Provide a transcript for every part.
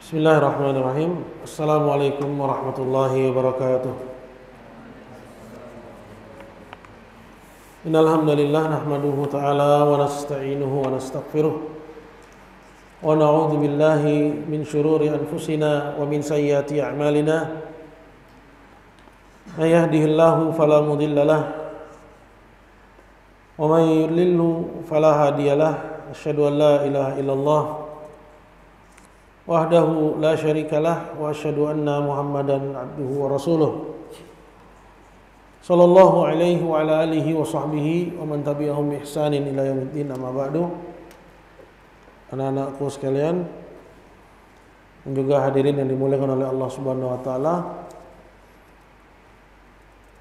Bismillahirrahmanirrahim. Assalamualaikum warahmatullahi wabarakatuh. Innal hamdalillah nahmaduhu ta'ala wa nasta'inuhu wa nastaghfiruh wa na'udzu billahi min shururi anfusina wa min sayyiati a'malina. May yahdihillahu fala mudilla lahu wa may yudlilhu fala hadiyalah. Asyhadu an la ilaha illallah wahdahu la syarikalah wa asyhadu anna Muhammadan abduhu wa rasuluh sallallahu alaihi wa ala alihi wa sahbihi wa man tabi'ahum bi ihsanin ila yaumiddin. Amma ba'du. Anak-anakku sekalian dan juga hadirin yang dimuliakan oleh Allah Subhanahu wa taala,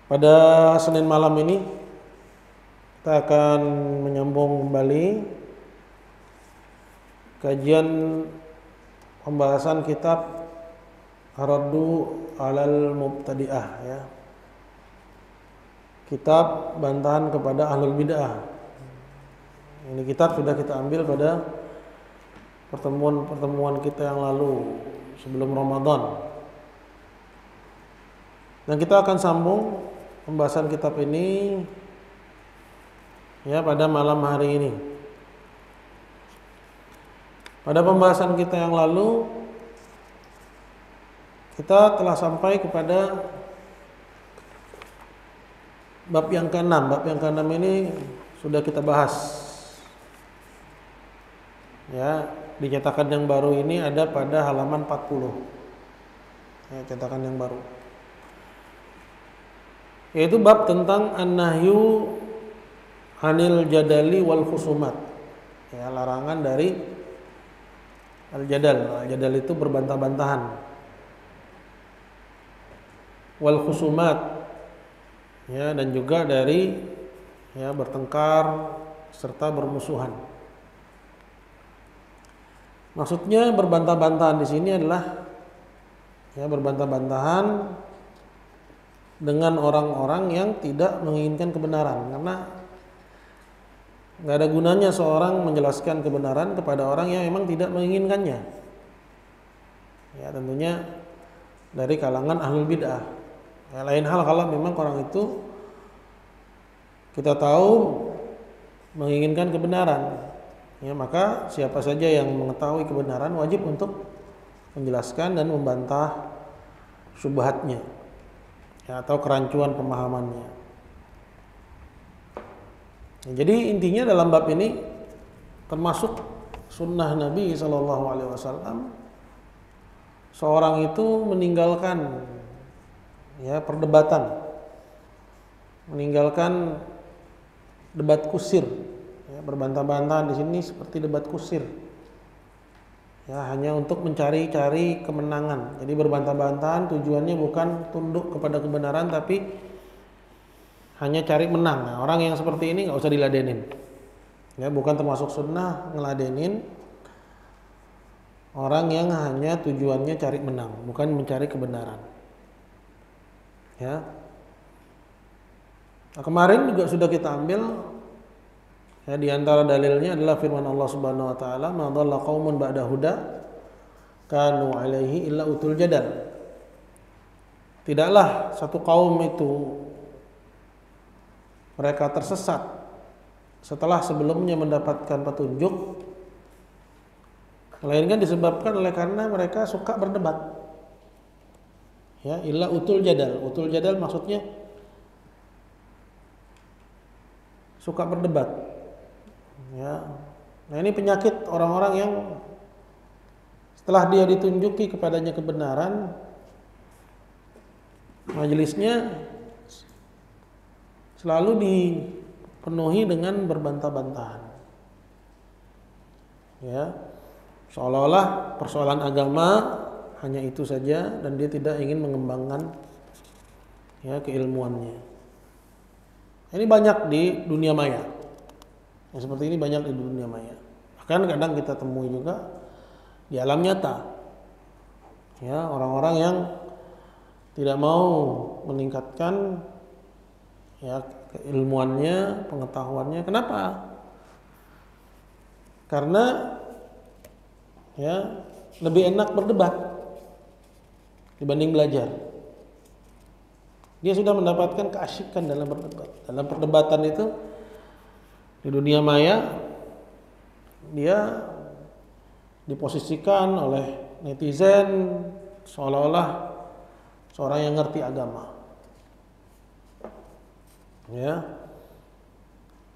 pada Senin malam ini kita akan menyambung kembali kajian pembahasan kitab Ar-Raddu 'alal Mubtadi'ah, ya. Kitab bantahan kepada ahlul bid'ah. Ini kitab sudah kita ambil pada pertemuan kita yang lalu sebelum Ramadan. Dan kita akan sambung pembahasan kitab ini ya pada malam hari ini. Pada pembahasan kita yang lalu kita telah sampai kepada bab yang ke-6. Bab yang ke-6 ini sudah kita bahas. Ya, di cetakan yang baru ini ada pada halaman 40. Ya, cetakan yang baru. Yaitu bab tentang an-nahyu 'anil jadali wal khusumat. Ya, larangan dari al-jadal. Al-jadal itu berbantah-bantahan. Wal khusumat, ya, dan juga dari ya bertengkar serta bermusuhan. Maksudnya berbantah-bantahan di sini adalah ya berbantah-bantahan dengan orang-orang yang tidak menginginkan kebenaran, karena nggak ada gunanya seorang menjelaskan kebenaran kepada orang yang memang tidak menginginkannya. Ya, tentunya dari kalangan ahlul bid'ah. Ya, lain hal kalau memang orang itu kita tahu menginginkan kebenaran, ya, maka siapa saja yang mengetahui kebenaran wajib untuk menjelaskan dan membantah syubhatnya, ya, atau kerancuan pemahamannya. Jadi intinya dalam bab ini termasuk sunnah Nabi SAW, seorang itu meninggalkan ya perdebatan, meninggalkan debat kusir. Ya, berbantah-bantahan di sini seperti debat kusir. Ya, hanya untuk mencari-cari kemenangan. Jadi berbantah-bantahan tujuannya bukan tunduk kepada kebenaran, tapi hanya cari menang. Nah, orang yang seperti ini nggak usah diladenin. Ya, bukan termasuk sunnah ngeladenin orang yang hanya tujuannya cari menang, bukan mencari kebenaran. Ya. Nah, kemarin juga sudah kita ambil ya, di antara dalilnya adalah firman Allah Subhanahu wa taala, "Ma dhalla qaumun ba'da huda kanu 'alaihi illa utul jadal." Tidaklah satu kaum itu mereka tersesat setelah sebelumnya mendapatkan petunjuk, melainkan disebabkan oleh karena mereka suka berdebat. Ya, illa utul jadal. Utul jadal maksudnya suka berdebat. Ya. Nah, ini penyakit orang-orang yang setelah dia ditunjuki kepadanya kebenaran, majelisnya selalu dipenuhi dengan berbantah-bantahan. Ya, seolah-olah persoalan agama hanya itu saja dan dia tidak ingin mengembangkan ya keilmuannya. Ini banyak di dunia maya. Yang seperti ini banyak di dunia maya. Bahkan kadang kita temui juga di alam nyata. Ya, orang-orang yang tidak mau meningkatkan ya keilmuannya, pengetahuannya. Kenapa? Karena ya lebih enak berdebat dibanding belajar. Dia sudah mendapatkan keasyikan dalam berdebat. Dalam perdebatan itu di dunia maya dia diposisikan oleh netizen seolah-olah seorang yang ngerti agama. Ya.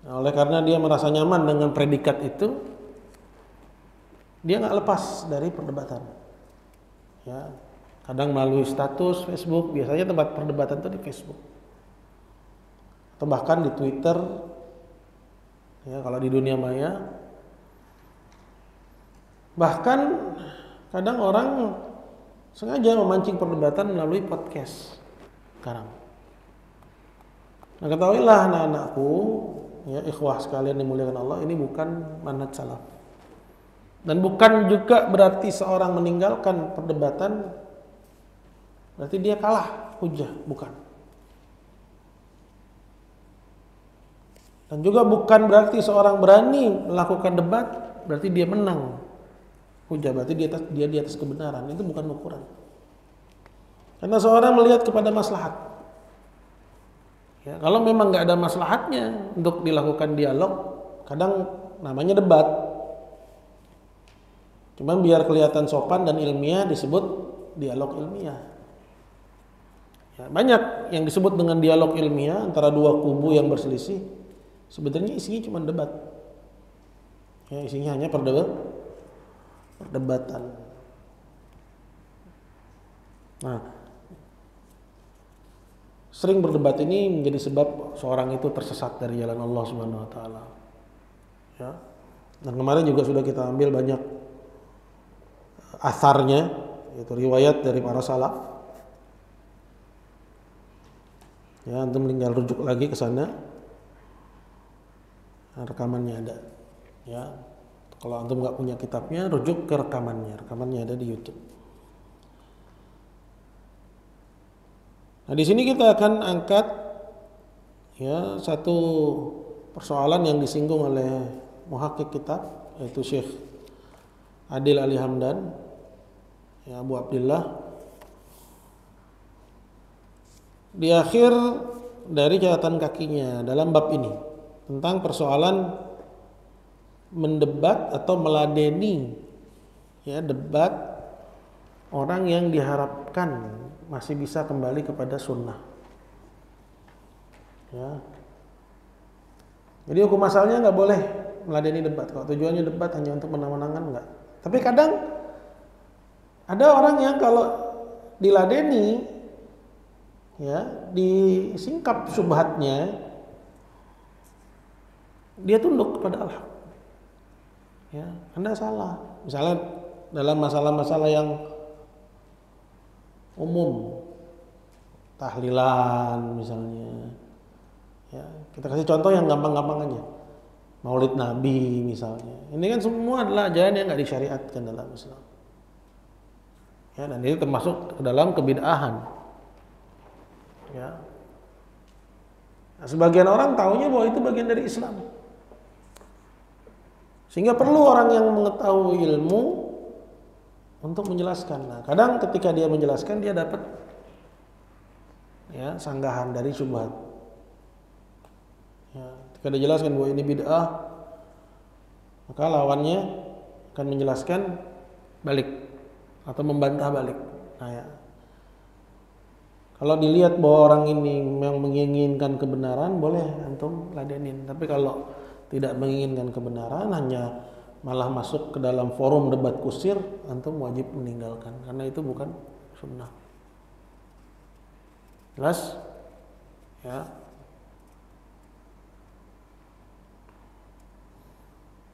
Nah, oleh karena dia merasa nyaman dengan predikat itu, dia nggak lepas dari perdebatan. Ya, kadang melalui status Facebook, biasanya tempat perdebatan itu di Facebook, atau bahkan di Twitter. Ya, kalau di dunia maya, bahkan kadang orang sengaja memancing perdebatan melalui podcast sekarang. Nah, ketahuilah anak-anakku, ya ikhwah sekalian dimuliakan Allah, ini bukan manhaj salaf. Dan bukan juga berarti seorang meninggalkan perdebatan berarti dia kalah hujah, bukan. Dan juga bukan berarti seorang berani melakukan debat berarti dia menang hujah, berarti dia di atas kebenaran. Itu bukan ukuran. Karena seorang melihat kepada maslahat. Ya, kalau memang nggak ada maslahatnya untuk dilakukan dialog, kadang namanya debat. Cuman biar kelihatan sopan dan ilmiah disebut dialog ilmiah. Ya, banyak yang disebut dengan dialog ilmiah antara dua kubu yang berselisih, sebenarnya isinya cuma debat. Ya, isinya hanya perdebatan. Nah, sering berdebat ini menjadi sebab seorang itu tersesat dari jalan Allah Subhanahu wa taala. Ya. Dan kemarin juga sudah kita ambil banyak asarnya, yaitu riwayat dari para salaf. Ya, antum tinggal rujuk lagi ke sana. Nah, rekamannya ada. Ya. Kalau antum nggak punya kitabnya, rujuk ke rekamannya. Rekamannya ada di YouTube. Nah, di sini kita akan angkat ya satu persoalan yang disinggung oleh muhakkik kitab, yaitu Syekh Adil Ali Hamdan, ya Abu Abdillah. Di akhir dari catatan kakinya dalam bab ini tentang persoalan mendebat atau meladeni ya debat orang yang diharapkan masih bisa kembali kepada sunnah. Ya. Jadi hukum asalnya nggak boleh meladeni debat. Kalau tujuannya debat hanya untuk menang-menangan nggak. Tapi kadang ada orang yang kalau diladeni, ya disingkap syubhatnya, dia tunduk kepada al-haq. Ya, Anda salah. Misalnya dalam masalah-masalah yang umum, tahlilan misalnya, ya kita kasih contoh yang gampang-gampang aja, Maulid Nabi misalnya. Ini kan semua adalah ajaran yang nggak disyariatkan dalam Islam. Ya, dan ini termasuk ke dalam kebid'ahan. Ya. Nah, sebagian orang taunya bahwa itu bagian dari Islam. Sehingga perlu orang yang mengetahui ilmu untuk menjelaskan. Nah, kadang ketika dia menjelaskan dia dapat ya sanggahan dari syubhat. Ya, ketika dia jelaskan bahwa ini bid'ah, maka lawannya akan menjelaskan balik atau membantah balik. Nah, ya. Kalau dilihat bahwa orang ini memang menginginkan kebenaran, boleh antum ladenin. Tapi kalau tidak menginginkan kebenaran, hanya malah masuk ke dalam forum debat kusir, antum wajib meninggalkan karena itu bukan sunnah. Jelas? Ya.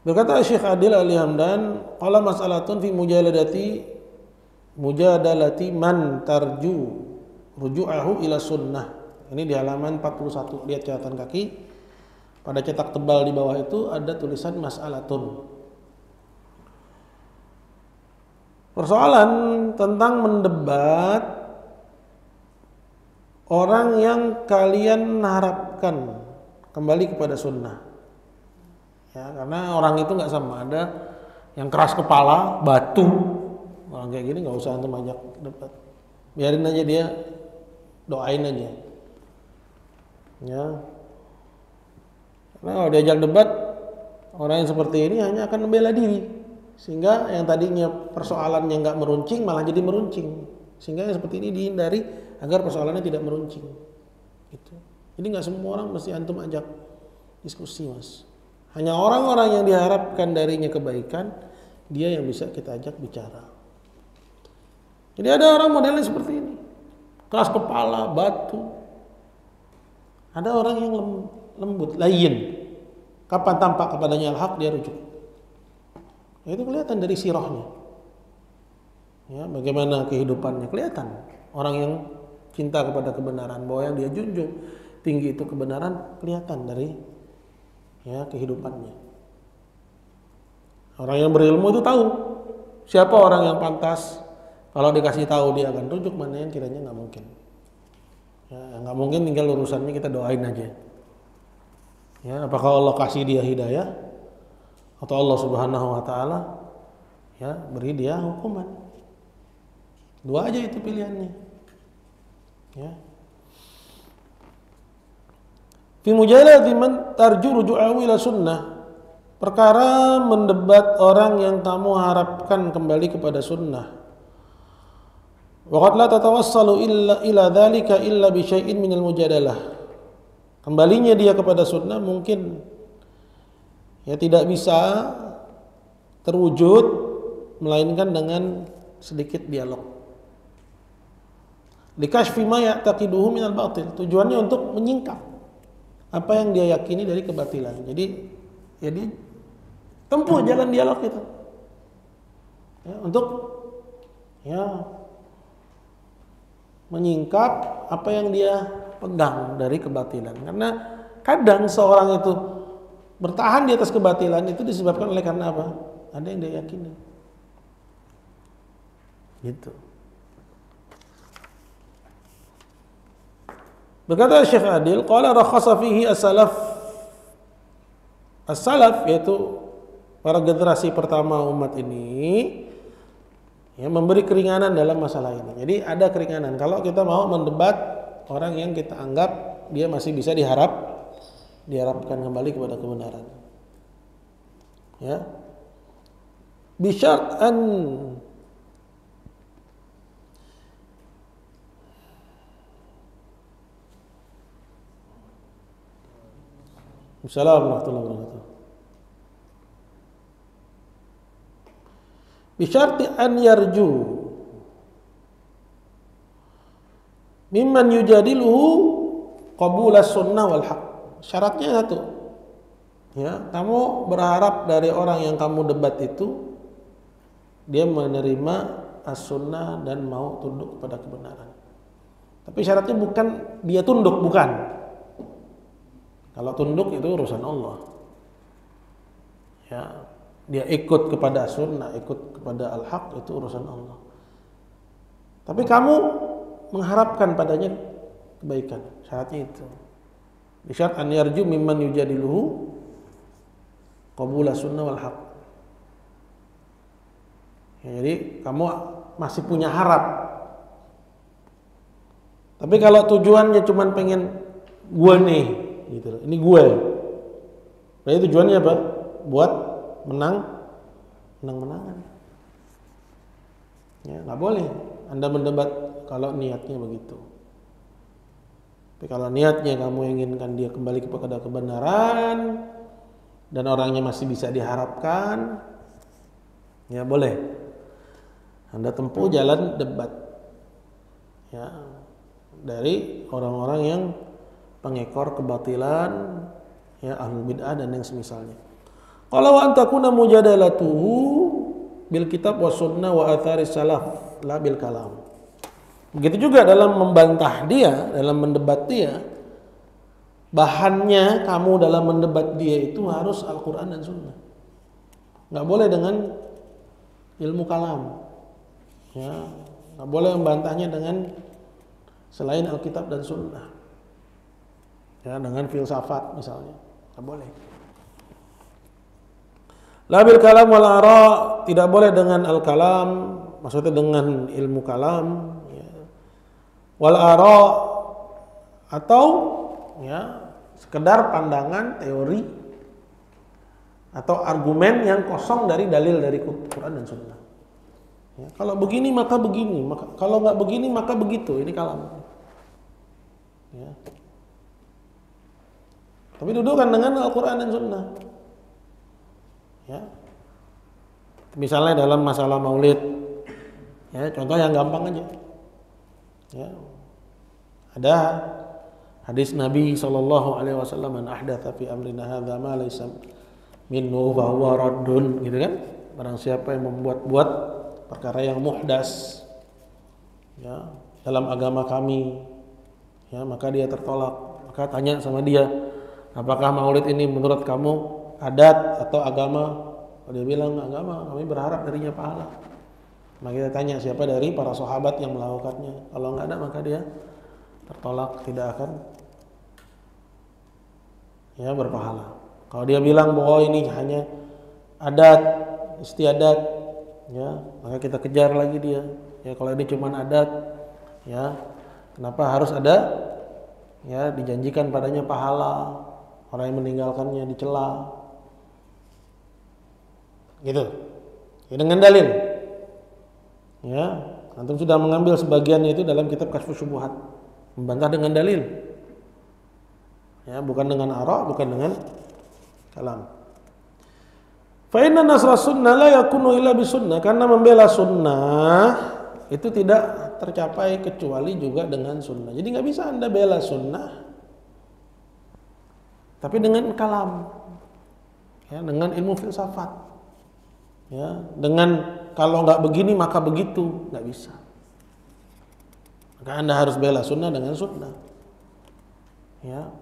Berkata Syekh Adil Ali Hamdan, qala mas'alatun fi mujadalati man tarju ruju'ahu ila sunnah. Ini di halaman 41, lihat catatan kaki. Pada cetak tebal di bawah itu ada tulisan mas'alatun. Persoalan tentang mendebat orang yang kalian harapkan kembali kepada sunnah. Ya, karena orang itu nggak sama, ada yang keras kepala, batu, Orang kayak gini nggak usah antum ajak debat. Biarin aja dia, doain aja. Ya. Karena kalau diajak debat, orang yang seperti ini hanya akan membela diri. Sehingga yang tadinya persoalannya nggak meruncing malah jadi meruncing. Sehingga yang seperti ini dihindari agar persoalannya tidak meruncing. Gitu. Jadi nggak semua orang mesti antum ajak diskusi, Mas. Hanya orang-orang yang diharapkan darinya kebaikan, dia yang bisa kita ajak bicara. Jadi ada orang modelnya seperti ini, keras kepala, batu. Ada orang yang lembut, layin. Kapan tampak kepadanya al-haq, dia rujuk. Itu kelihatan dari sirahnya. Ya, bagaimana kehidupannya kelihatan. Orang yang cinta kepada kebenaran, bahwa yang dia junjung tinggi itu kebenaran, kelihatan dari ya kehidupannya. Orang yang berilmu itu tahu siapa orang yang pantas. Kalau dikasih tahu dia akan rujuk, mana yang kiranya nggak mungkin. Ya, nggak mungkin, tinggal urusannya kita doain aja. Ya, apakah Allah kasih dia hidayah atau Allah Subhanahu wa taala ya beri dia hukuman. Dua aja itu pilihannya. Ya. Fi mujadalati man tarju ruju'ahu ila sunnah. Perkara mendebat orang yang kamu harapkan kembali kepada sunnah. Waqad la tatawassalu ila dzalika illa bi syai'in minal mujadalah. Kembalinya dia kepada sunnah mungkin ya tidak bisa terwujud melainkan dengan sedikit dialog. Likashfi ma ya'taqiduhu minal batil. Tujuannya untuk menyingkap apa yang dia yakini dari kebatilan. Jadi ya dia tempuh jalan dialog itu. Ya, untuk ya menyingkap apa yang dia pegang dari kebatilan. Karena kadang seorang itu bertahan di atas kebatilan itu disebabkan oleh karena apa? Ada yang dia yakini. Gitu. Berkata Syekh Adil, qala rakhasa fihi as-salaf. As-salaf yaitu para generasi pertama umat ini ya memberi keringanan dalam masalah ini. Jadi ada keringanan kalau kita mau mendebat orang yang kita anggap dia masih bisa diharapkan kembali kepada kebenaran. Ya. Bisyarat an Assalamualaikum warahmatullahi wabarakatuh. Bisyarti an yarju mimman yujadiluhu qabulas sunnah wal haq. Syaratnya satu. Ya, kamu berharap dari orang yang kamu debat itu dia menerima as-sunnah dan mau tunduk kepada kebenaran. Tapi syaratnya bukan dia tunduk, bukan. Kalau tunduk itu urusan Allah. Ya, dia ikut kepada sunnah, ikut kepada al-haq itu urusan Allah. Tapi kamu mengharapkan padanya kebaikan. Syaratnya itu. Bisyarat an yarju mimman yujadiluhu qabula sunnah wal haq. Ya, jadi kamu masih punya harap. Tapi kalau tujuannya cuma pengen gue nih, gitu loh. Ini gue. Berarti tujuannya apa? Buat menang-menangan. Ya, nggak boleh Anda mendebat kalau niatnya begitu. Tapi kalau niatnya kamu inginkan dia kembali kepada kebenaran dan orangnya masih bisa diharapkan, ya boleh. Anda tempuh jalan debat. Ya, dari orang-orang yang pengekor kebatilan, ya ahlul bid'ah dan yang semisalnya. Kalau an takuna mujadalatuhu bil kitab was sunnah wa athari salaf la bil kalam. Begitu juga dalam membantah dia, dalam mendebat dia, bahannya kamu dalam mendebat dia itu harus Al-Quran dan Sunnah. Nggak boleh dengan ilmu kalam. Ya, nggak boleh membantahnya dengan selain Alkitab dan Sunnah. Ya, dengan filsafat misalnya, nggak boleh. La bil kalam wal ara, tidak boleh dengan al kalam, maksudnya dengan ilmu kalam, ya. Wal ara, atau ya sekedar pandangan, teori atau argumen yang kosong dari dalil dari Quran dan Sunnah. Ya, kalau begini maka begini, maka kalau nggak begini maka begitu. Ini kalam. Ya. Tapi dudukan dengan Al-Quran dan Sunnah. Ya. Misalnya dalam masalah maulid, ya, contoh yang gampang aja. Ya. Ada hadis Nabi SAW, "Man ahdatsa fi amrina hadza ma laysa minhu fa huwa raddun," gitu kan? Barang siapa yang membuat-buat perkara yang muhdas, ya, dalam agama kami, ya, maka dia tertolak. Maka tanya sama dia, apakah maulid ini menurut kamu adat atau agama? Kalau dia bilang agama, kami berharap darinya pahala. Maka kita tanya siapa dari para sahabat yang melakukannya. Kalau nggak ada maka dia tertolak, tidak akan ya berpahala. Kalau dia bilang bahwa ini hanya adat, istiadat, ya, maka kita kejar lagi dia. Ya, kalau ini cuma adat, ya, kenapa harus ada? Ya, dijanjikan padanya pahala. Orang yang meninggalkannya dicela. Gitu. Ya, dengan dalil. Ya, antum sudah mengambil sebagiannya itu dalam kitab Kasyfus Syubhat. Membantah dengan dalil. Ya, bukan dengan ara, bukan dengan kalam. Fa inna nasra sunnah la yakunu illa bisunnah, karena membela sunnah itu tidak tercapai kecuali juga dengan sunnah. Jadi nggak bisa Anda bela sunnah tapi dengan kalam, ya, dengan ilmu filsafat, ya, dengan kalau nggak begini maka begitu, nggak bisa. Maka Anda harus bela sunnah dengan sunnah, ya.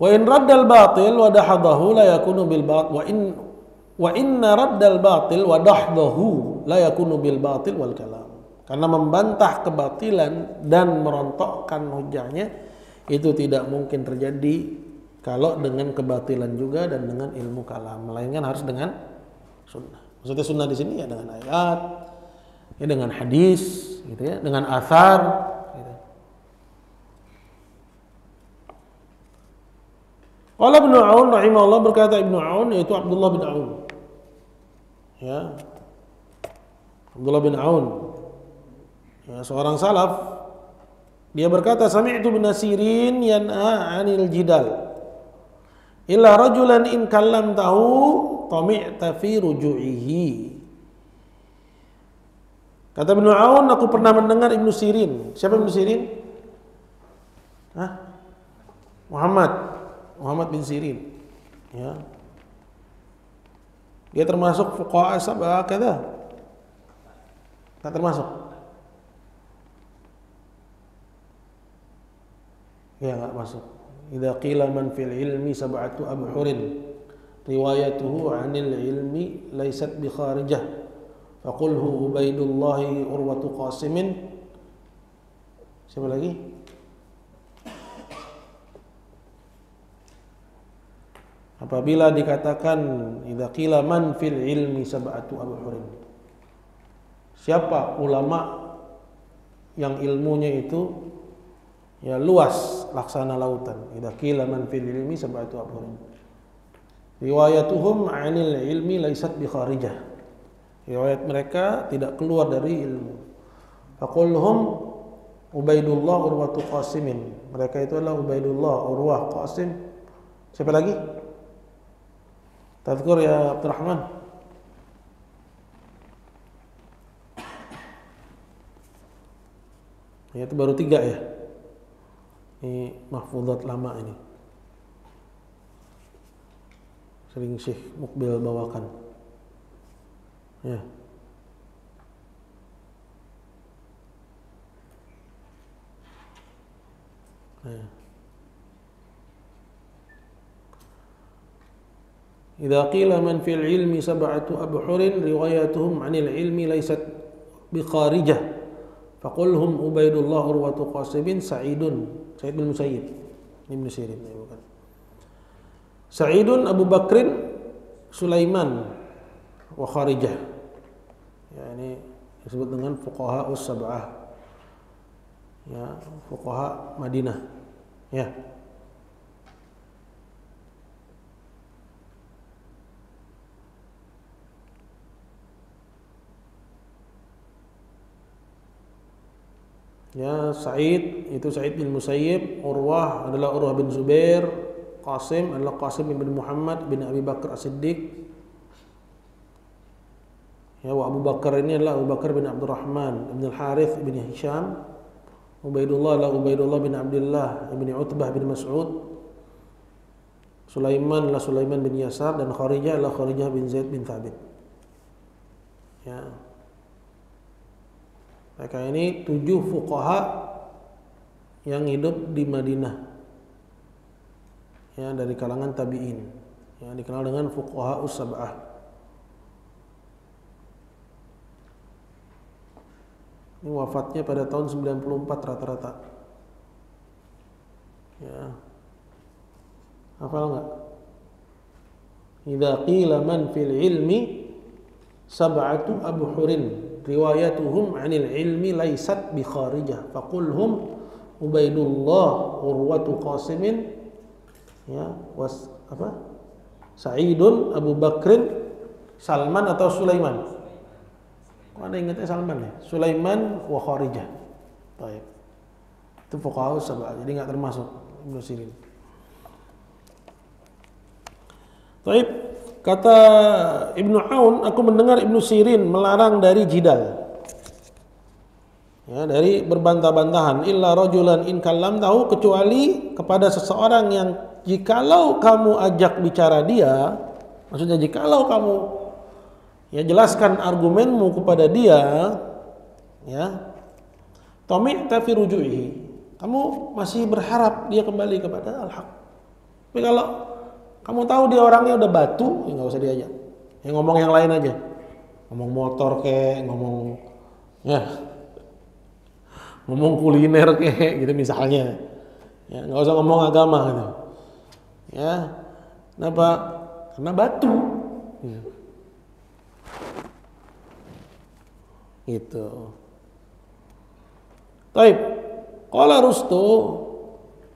Wa in raddal batil wa dahadahu la yakunu bil batil wa inna raddal batil wa dahdahu la yakunu bil batil wal kalam. Karena membantah kebatilan dan merontokkan hujahnya itu tidak mungkin terjadi kalau dengan kebatilan juga dan dengan ilmu kalam, melainkan harus dengan sunnah. Maksudnya sunnah di sini ya dengan ayat, ya dengan hadis, gitu ya, dengan athar. Gitu. Qala Ibnu Aun rahimahullah, berkata Ibnu Aun, yaitu Abdullah bin Aun. Ya. Abdullah bin Aun, ya, seorang salaf, dia berkata, sami'tu bin Sirin yan'a 'anil jidal illa rajulan in kallamtahu tami'ta fi ruju'ihi. Kata Ibnu Aun, aku pernah mendengar Ibnu Sirin. Siapa Ibnu Sirin? Muhammad bin Sirin, ya. Dia termasuk fuqaha sab'ah kada? Tak termasuk? Ya, enggak masuk. Idza qila man fil ilmi sab'atu abhurin riwayatuhu 'anil ilmi laysat bi kharijah faqulhu Ubaidullah Urwatu Qasimin. Siapa lagi? Apabila dikatakan idza qila man fil ilmi sab'atu abhurin, siapa ulama yang ilmunya itu ya luas laksana lautan. Idza qila man fil ilmi sab'atu abhurin riwayatuhum 'anil ilmi laysat bi kharijah, riwayat mereka tidak keluar dari ilmu. Faqulhum Ubaidullah Urwatu Qasimin, mereka itu adalah Ubaidullah, Urwah, Qasim. Siapa lagi? Tadhkur ya Abdurrahman. Ya, itu baru 3 ya. Ini mahfuzat lama ini. Sering Syekh Mukbil bawakan. Ya. Ya. Idza qila man fil ilmi sab'atu abhurin riwayatuhum 'anil ilmi laysat biqarijah faqulhum Ubaidullah Urwatu Qasimin Sa'id bin Musayyib Ibnu Sirin, ya, bukan. Sa'idun Abu Bakrin Sulaiman wa Kharijah. Ya, ini disebut dengan fuqaha us-sab'ah. Ya, fuqaha Madinah. Ya. Ya, Sa'id itu Sa'id bin Musayyib, Urwah adalah Urwah bin Zubair, Qasim adalah Qasim bin Muhammad bin Abi Bakar As-Siddiq. Ya, wa Abu Bakar ini adalah Abu Bakar bin Abdurrahman bin Al-Harith bin Hisham. Ubaidullah adalah Ubaidullah bin Abdullah bin Utbah bin Mas'ud. Sulaiman adalah Sulaiman bin Yasar, dan Kharijah adalah Kharijah bin Zaid bin Thabit. Ya. Mereka ini 7 fuqaha yang hidup di Madinah, ya, dari kalangan tabi'in, yang dikenal dengan fuqaha us-sab'ah. Ini wafatnya pada tahun 94 rata-rata. Ya. Hafal enggak? Idza qila man fil ilmi sab'atu abhurin riwayatuhum 'anil ilmi laysat bi kharijah faqulhum Ubaidullah Urwatu Qasimin, ya, was apa? Sa'idun Abu Bakrin Salman atau Sulaiman? Kok Anda ingatnya Salman ya? Sulaiman wa Kharijah. Baik. Itu fuqaha sab'ah, jadi enggak termasuk Ibnu Sirin. Baik. Kata Ibnu Aun, aku mendengar Ibnu Sirin melarang dari jidal, ya, dari berbantah-bantahan. Illa rajulan in kallamtahu, kecuali kepada seseorang yang jikalau kamu ajak bicara dia, maksudnya jikalau kamu, ya, jelaskan argumenmu kepada dia, ya, tami'ta fi ruju'ihi, kamu masih berharap dia kembali kepada al-haq. Tapi kalau kamu tahu dia orangnya udah batu, ya nggak usah diajak. Ya, ngomong yang lain aja. Ngomong motor kek, ngomong, ya, ngomong kuliner kek, gitu misalnya. Ya, nggak usah ngomong agama gitu. Ya, kenapa? Karena batu. Ya. Gitu. Taib. Qala Rustu,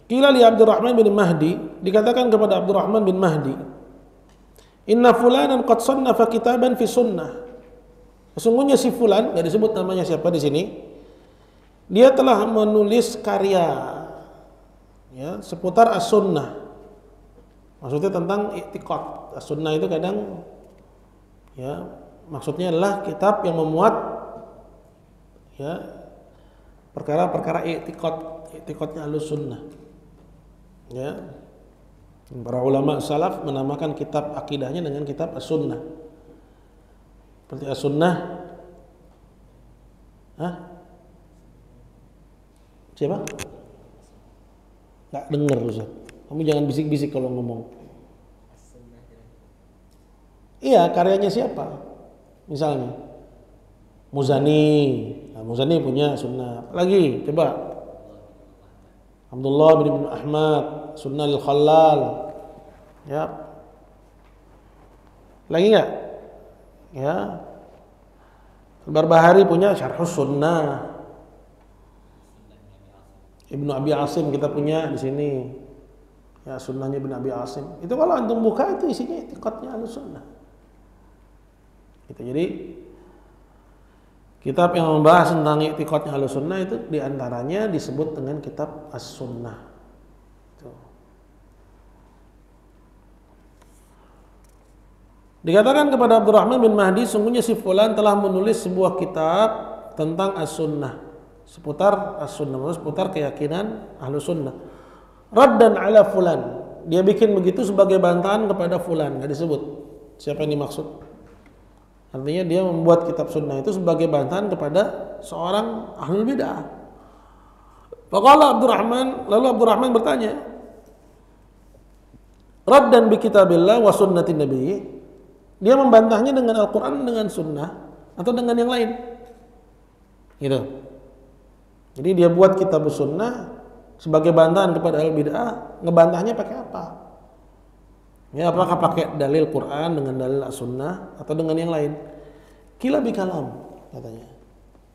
qila li Abdurrahman bin Mahdi, dikatakan kepada Abdurrahman bin Mahdi, inna fulanan qad sannafa kitaban fi sunnah. Sesungguhnya si fulan, enggak disebut namanya siapa di sini, dia telah menulis karya, ya, seputar as-sunnah. Maksudnya tentang i'tiqad. As-sunnah itu kadang, ya, maksudnya adalah kitab yang memuat, ya, perkara-perkara i'tiqadnya Ahlus-Sunnah. Ya. Para ulama salaf menamakan kitab akidahnya dengan kitab As-Sunnah. Seperti As-Sunnah. Hah? Siapa? Enggak dengar, Ustaz. Kamu jangan bisik-bisik kalau ngomong. Iya, karyanya siapa? Misalnya Muzani. Nah, Muzani punya sunnah. Lagi, coba. Abdullah bin Ibn Ahmad, Sunnah al-Khallal. Ya. Lagi enggak? Ya. Barbahari punya Syarhus Sunnah. Ibnu Abi Asim kita punya di sini. Ya, sunnahnya Ibnu Abi Asim. Itu kalau antum buka itu isinya i'tiqadnya Ahlussunnah. Gitu. Jadi kitab yang membahas tentang i'tiqadnya Ahlussunnah itu diantaranya disebut dengan kitab As-Sunnah. Itu. Dikatakan kepada Abdurrahman bin Mahdi, sungguhnya si fulan telah menulis sebuah kitab tentang As-Sunnah, seputar As-Sunnah, seputar keyakinan Ahlussunnah. Raddan ala fulan, dia bikin begitu sebagai bantahan kepada fulan, nggak disebut siapa yang dimaksud. Artinya dia membuat kitab sunnah itu sebagai bantahan kepada seorang ahlul bid'ah. Faqala Abdurrahman, lalu Abdurrahman bertanya, raddan bi kitabillah wa sunnatin nabi, dia membantahnya dengan Al-Quran, dengan sunnah, atau dengan yang lain, gitu. Jadi dia buat kitab sunnah sebagai bantahan kepada ahlul bid'ah, ngebantahnya pakai apa? Ya, apakah pakai dalil Quran dengan dalil As-Sunnah atau dengan yang lain? Qila bi kalam katanya.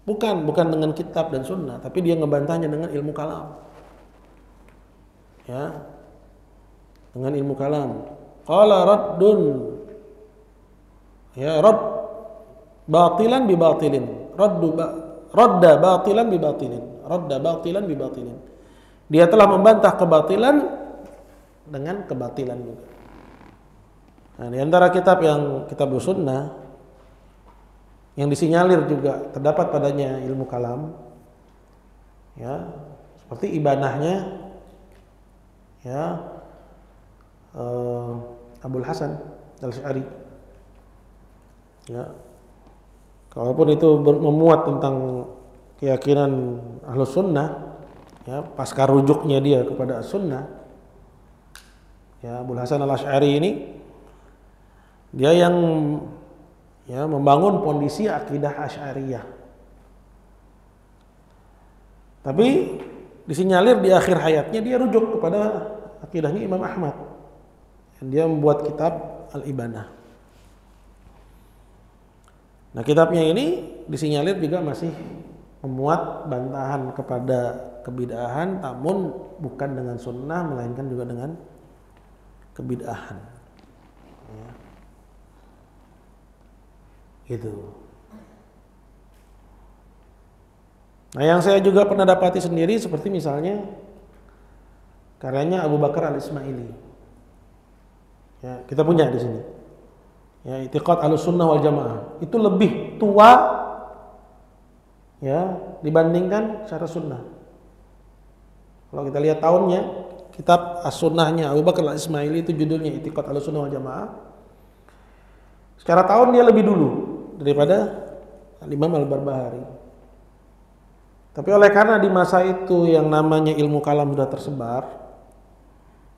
Bukan dengan kitab dan sunnah, tapi dia ngebantahnya dengan ilmu kalam. Ya. Dengan ilmu kalam. Qala raddun. Ya, radd batilan bi batilin. Radda batilan bi batilin. Radda batilan bi batilin. Dia telah membantah kebatilan dengan kebatilan juga. Nah, di antara kitab sunnah yang disinyalir juga terdapat padanya ilmu kalam, ya, seperti ibanahnya, ya, Abul Hasan Al-Asy'ari, ya, kalaupun itu memuat tentang keyakinan Ahlus Sunnah, ya, pasca rujuknya dia kepada As-Sunnah, ya, Abul Hasan Al-Asy'ari ini dia yang, ya, membangun pondisi akidah Asy'ariyah. Tapi disinyalir di akhir hayatnya dia rujuk kepada akidahnya Imam Ahmad. Dan dia membuat kitab Al-Ibanah. Nah, kitabnya ini disinyalir juga masih memuat bantahan kepada kebid'ahan, namun bukan dengan sunnah melainkan juga dengan kebid'ahan. Ya. Gitu. Nah, yang saya juga pernah dapati sendiri seperti misalnya karyanya Abu Bakar Al-Ismaili. Ya, kita punya di sini. Ya, I'tiqad Ahlussunnah wal Jamaah. Itu lebih tua, ya, dibandingkan syarah sunnah. Kalau kita lihat tahunnya, kitab As-Sunnahnya Abu Bakar Al-Ismaili itu judulnya I'tiqad Ahlussunnah wal Jamaah. Secara tahun dia lebih dulu daripada Imam Al-Barbahari. Tapi oleh karena di masa itu yang namanya ilmu kalam sudah tersebar,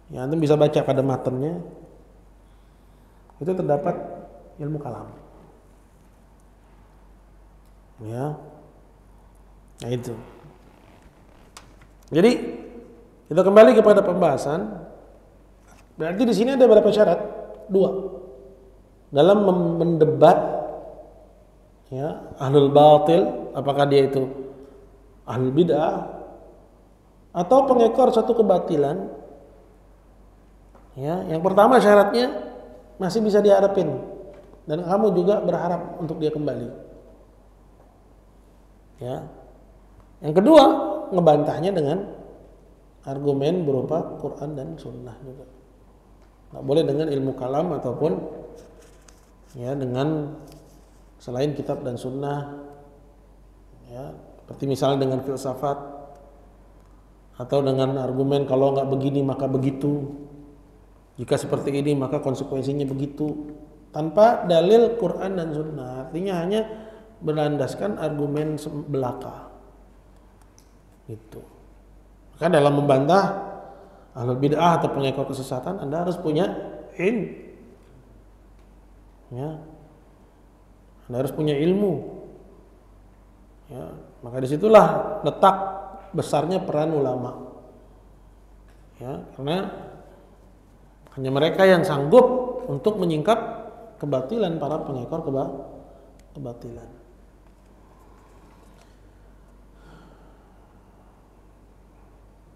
ya, Anda bisa baca pada matanya, itu terdapat ilmu kalam. Ya. Nah, itu. Jadi kita kembali kepada pembahasan. Berarti di sini ada berapa syarat? 2. Dalam mendebat, ya, ahlul batil, apakah dia itu ahlul bid'ah atau pengekor satu kebatilan, ya, yang pertama syaratnya masih bisa diharapin dan kamu juga berharap untuk dia kembali, ya. Yang kedua, ngebantahnya dengan argumen berupa Quran dan Sunnah juga. Nggak boleh dengan ilmu kalam ataupun, ya, dengan selain kitab dan Sunnah, ya, seperti misalnya dengan filsafat atau dengan argumen kalau nggak begini maka begitu, jika seperti ini maka konsekuensinya begitu, tanpa dalil Quran dan Sunnah. Artinya hanya berlandaskan argumen belaka. Gitu. Maka dalam membantah ahlul bid'ah atau pengekor kesesatan, Anda harus punya ilmu. Ya. Anda harus punya ilmu. Ya, maka disitulah letak besarnya peran ulama. Ya, karena hanya mereka yang sanggup untuk menyingkap kebatilan para pengekor kebatilan.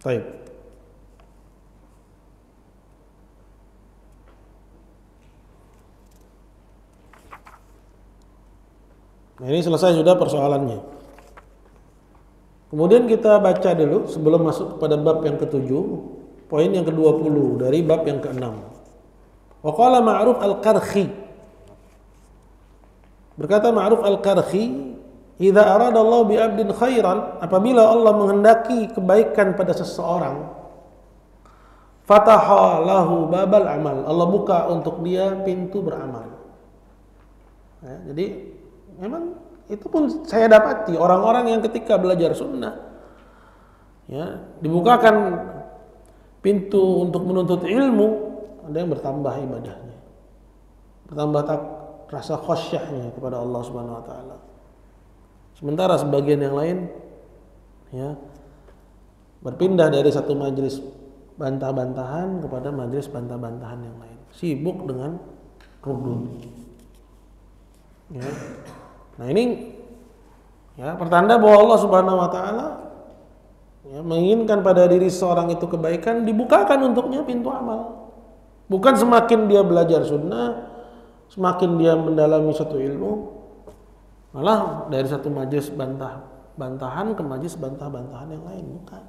Baik. Nah, ini selesai sudah persoalannya. Kemudian kita baca dulu sebelum masuk kepada bab yang ke-7, poin yang ke-20 dari bab yang ke-6. Wa qala Ma'ruf Al-Qarhi. Berkata Ma'ruf Al-Qarhi, "Idza arada Allah bi 'abdin khairan", apabila Allah menghendaki kebaikan pada seseorang, fataha lahu babal amal, Allah buka untuk dia pintu beramal. Ya, jadi memang itu pun saya dapati orang-orang yang ketika belajar sunnah, ya, dibukakan pintu untuk menuntut ilmu, ada yang bertambah ibadahnya, bertambah rasa khasyahnya kepada Allah Subhanahu wa taala. Sementara sebagian yang lain, ya, berpindah dari satu majelis bantah-bantahan kepada majelis bantah-bantahan yang lain. sibuk dengan rudud. Ya. Nah ini ya pertanda bahwa Allah Subhanahu wa taala ya, menginginkan pada diri seorang itu kebaikan, dibukakan untuknya pintu amal. Bukan semakin dia belajar sunnah, semakin dia mendalami satu ilmu, malah dari satu majelis bantahan ke majelis bantah-bantahan yang lain, bukan.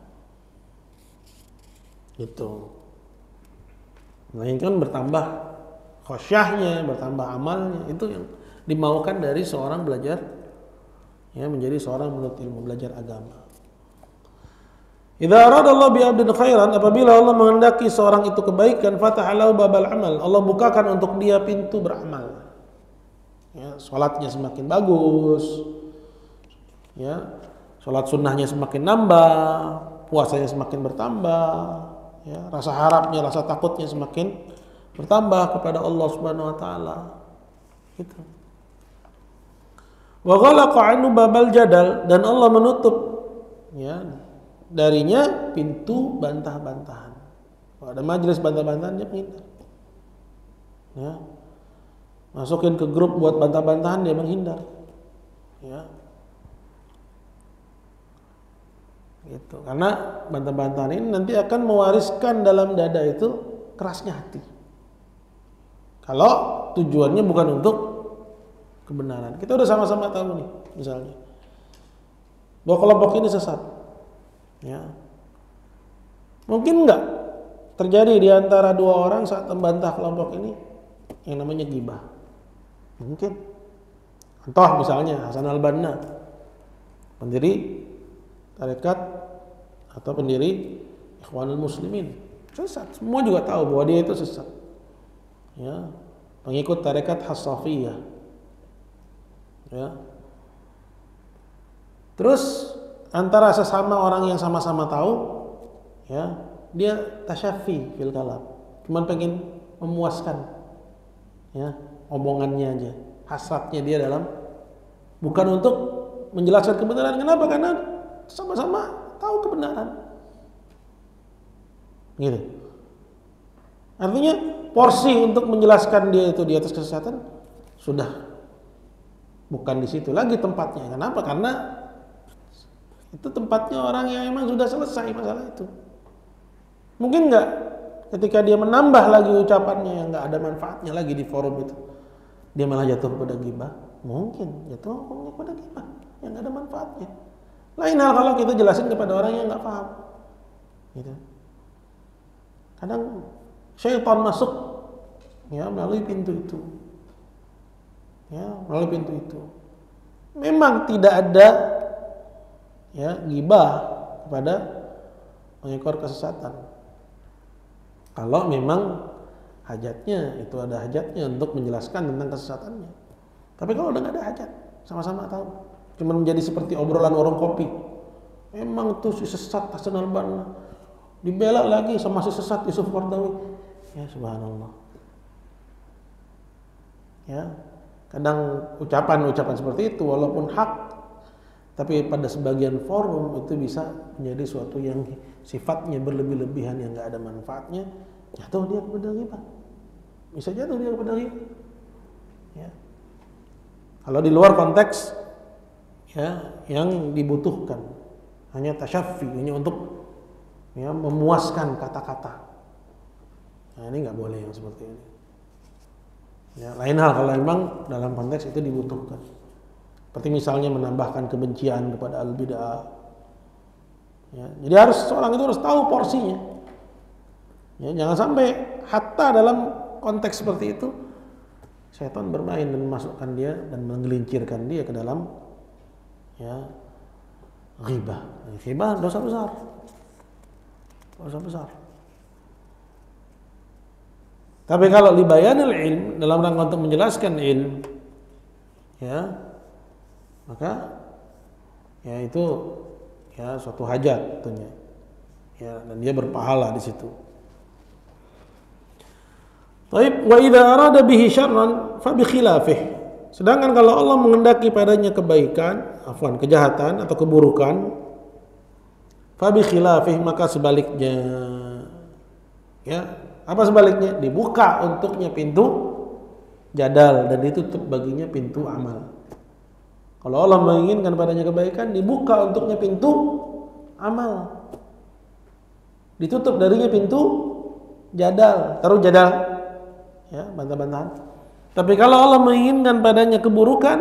Gitu. Melainkan bertambah khosyahnya, bertambah amalnya, itu yang dimaukan dari seorang belajar ya, menjadi seorang penuntut ilmu, belajar agama. Idza arada Allah bi 'abdin khairan, apabila Allah menghendaki seorang itu kebaikan, fataha lahu babal amal, Allah bukakan untuk dia pintu beramal. Ya, salatnya semakin bagus. Ya, salat sunnahnya semakin nambah, puasanya semakin bertambah, ya, rasa harapnya, rasa takutnya semakin bertambah kepada Allah Subhanahu wa taala. Gitu. Wa ghalaqa 'anhu babal jadal, dan Allah menutup ya darinya pintu bantah-bantahan. Kalau ada majelis bantah-bantahan dia menghindar. Ya. Masukin ke grup buat bantah-bantahan dia menghindar. Ya. Gitu. Karena bantah-bantahan ini nanti akan mewariskan dalam dada itu kerasnya hati. Kalau tujuannya bukan untuk kebenaran. Kita udah sama-sama tahu nih, misalnya bahwa kelompok ini sesat. Ya. Mungkin enggak terjadi di antara dua orang saat membantah kelompok ini yang namanya ghibah? Mungkin. Contoh misalnya Hasan al-Banna, pendiri tarekat atau pendiri Ikhwanul Muslimin, sesat. Semua juga tahu bahwa dia itu sesat. Ya, pengikut tarekat Hassafiyah. Ya. Terus antara sesama orang yang sama-sama tahu, ya, dia tasyaffi fil kalam, cuman pengen memuaskan, ya, omongannya aja, hasratnya dia dalam, bukan untuk menjelaskan kebenaran. Kenapa? Karena sama-sama tahu kebenaran. Gitu. Artinya porsi untuk menjelaskan dia itu di atas kesesatan sudah bukan di situ lagi tempatnya. Kenapa? Karena itu tempatnya orang yang memang sudah selesai masalah itu. Mungkin enggak ketika dia menambah lagi ucapannya yang enggak ada manfaatnya lagi di forum itu, dia malah jatuh kepada ghibah? Mungkin jatuh kepada ghibah yang enggak ada manfaatnya. Lain hal kalau kita jelasin kepada orang yang enggak paham. Gitu. Kadang syaitan masuk ya melalui pintu itu. Ya, melalui pintu itu. Memang tidak ada ya ghibah kepada pengekor kesesatan. Kalau memang hajatnya itu ada hajatnya untuk menjelaskan tentang kesesatannya. Tapi kalau udah nggak ada hajat, sama-sama tahu, cuma menjadi seperti obrolan warung kopi. Memang tuh si sesat Hasan al-Banna dibela lagi sama si sesat Yusuf Qaradawi. Ya subhanallah. Ya, kadang ucapan-ucapan seperti itu walaupun hak, tapi pada sebagian forum itu bisa menjadi suatu yang sifatnya berlebih-lebihan yang nggak ada manfaatnya, jatuh dia kepada ghibah. Bisa jatuh dia kepada ghibah. Ya. Kalau di luar konteks ya yang dibutuhkan hanya tasyaffi, hanya untuk ya memuaskan kata-kata. Nah ini nggak boleh yang seperti ini. Ya, lain hal kalau memang dalam konteks itu dibutuhkan. Seperti misalnya menambahkan kebencian kepada al-bid'ah. Ya, jadi seorang itu harus tahu porsinya. Ya, jangan sampai hatta dalam konteks seperti itu setan bermain dan memasukkan dia dan menggelincirkan dia ke dalam ya ghibah. Ghibah dosa besar. Dosa besar. Tapi kalau libayanil ilm, dalam rangka untuk menjelaskan ilm, ya, maka ya itu ya suatu hajat tentunya. Ya, dan dia berpahala di situ. Taib wa idza arada bihi syarran fa bi khilafih. Sedangkan kalau Allah menghendaki padanya kebaikan, kejahatan atau keburukan, fa bi khilafih, maka sebaliknya. Ya, Apa sebaliknya? Dibuka untuknya pintu jadal dan ditutup baginya pintu amal. Kalau Allah menginginkan padanya kebaikan, dibuka untuknya pintu amal, ditutup darinya pintu jadal, taruh jadal, ya, bantah-bantahan. Tapi kalau Allah menginginkan padanya keburukan,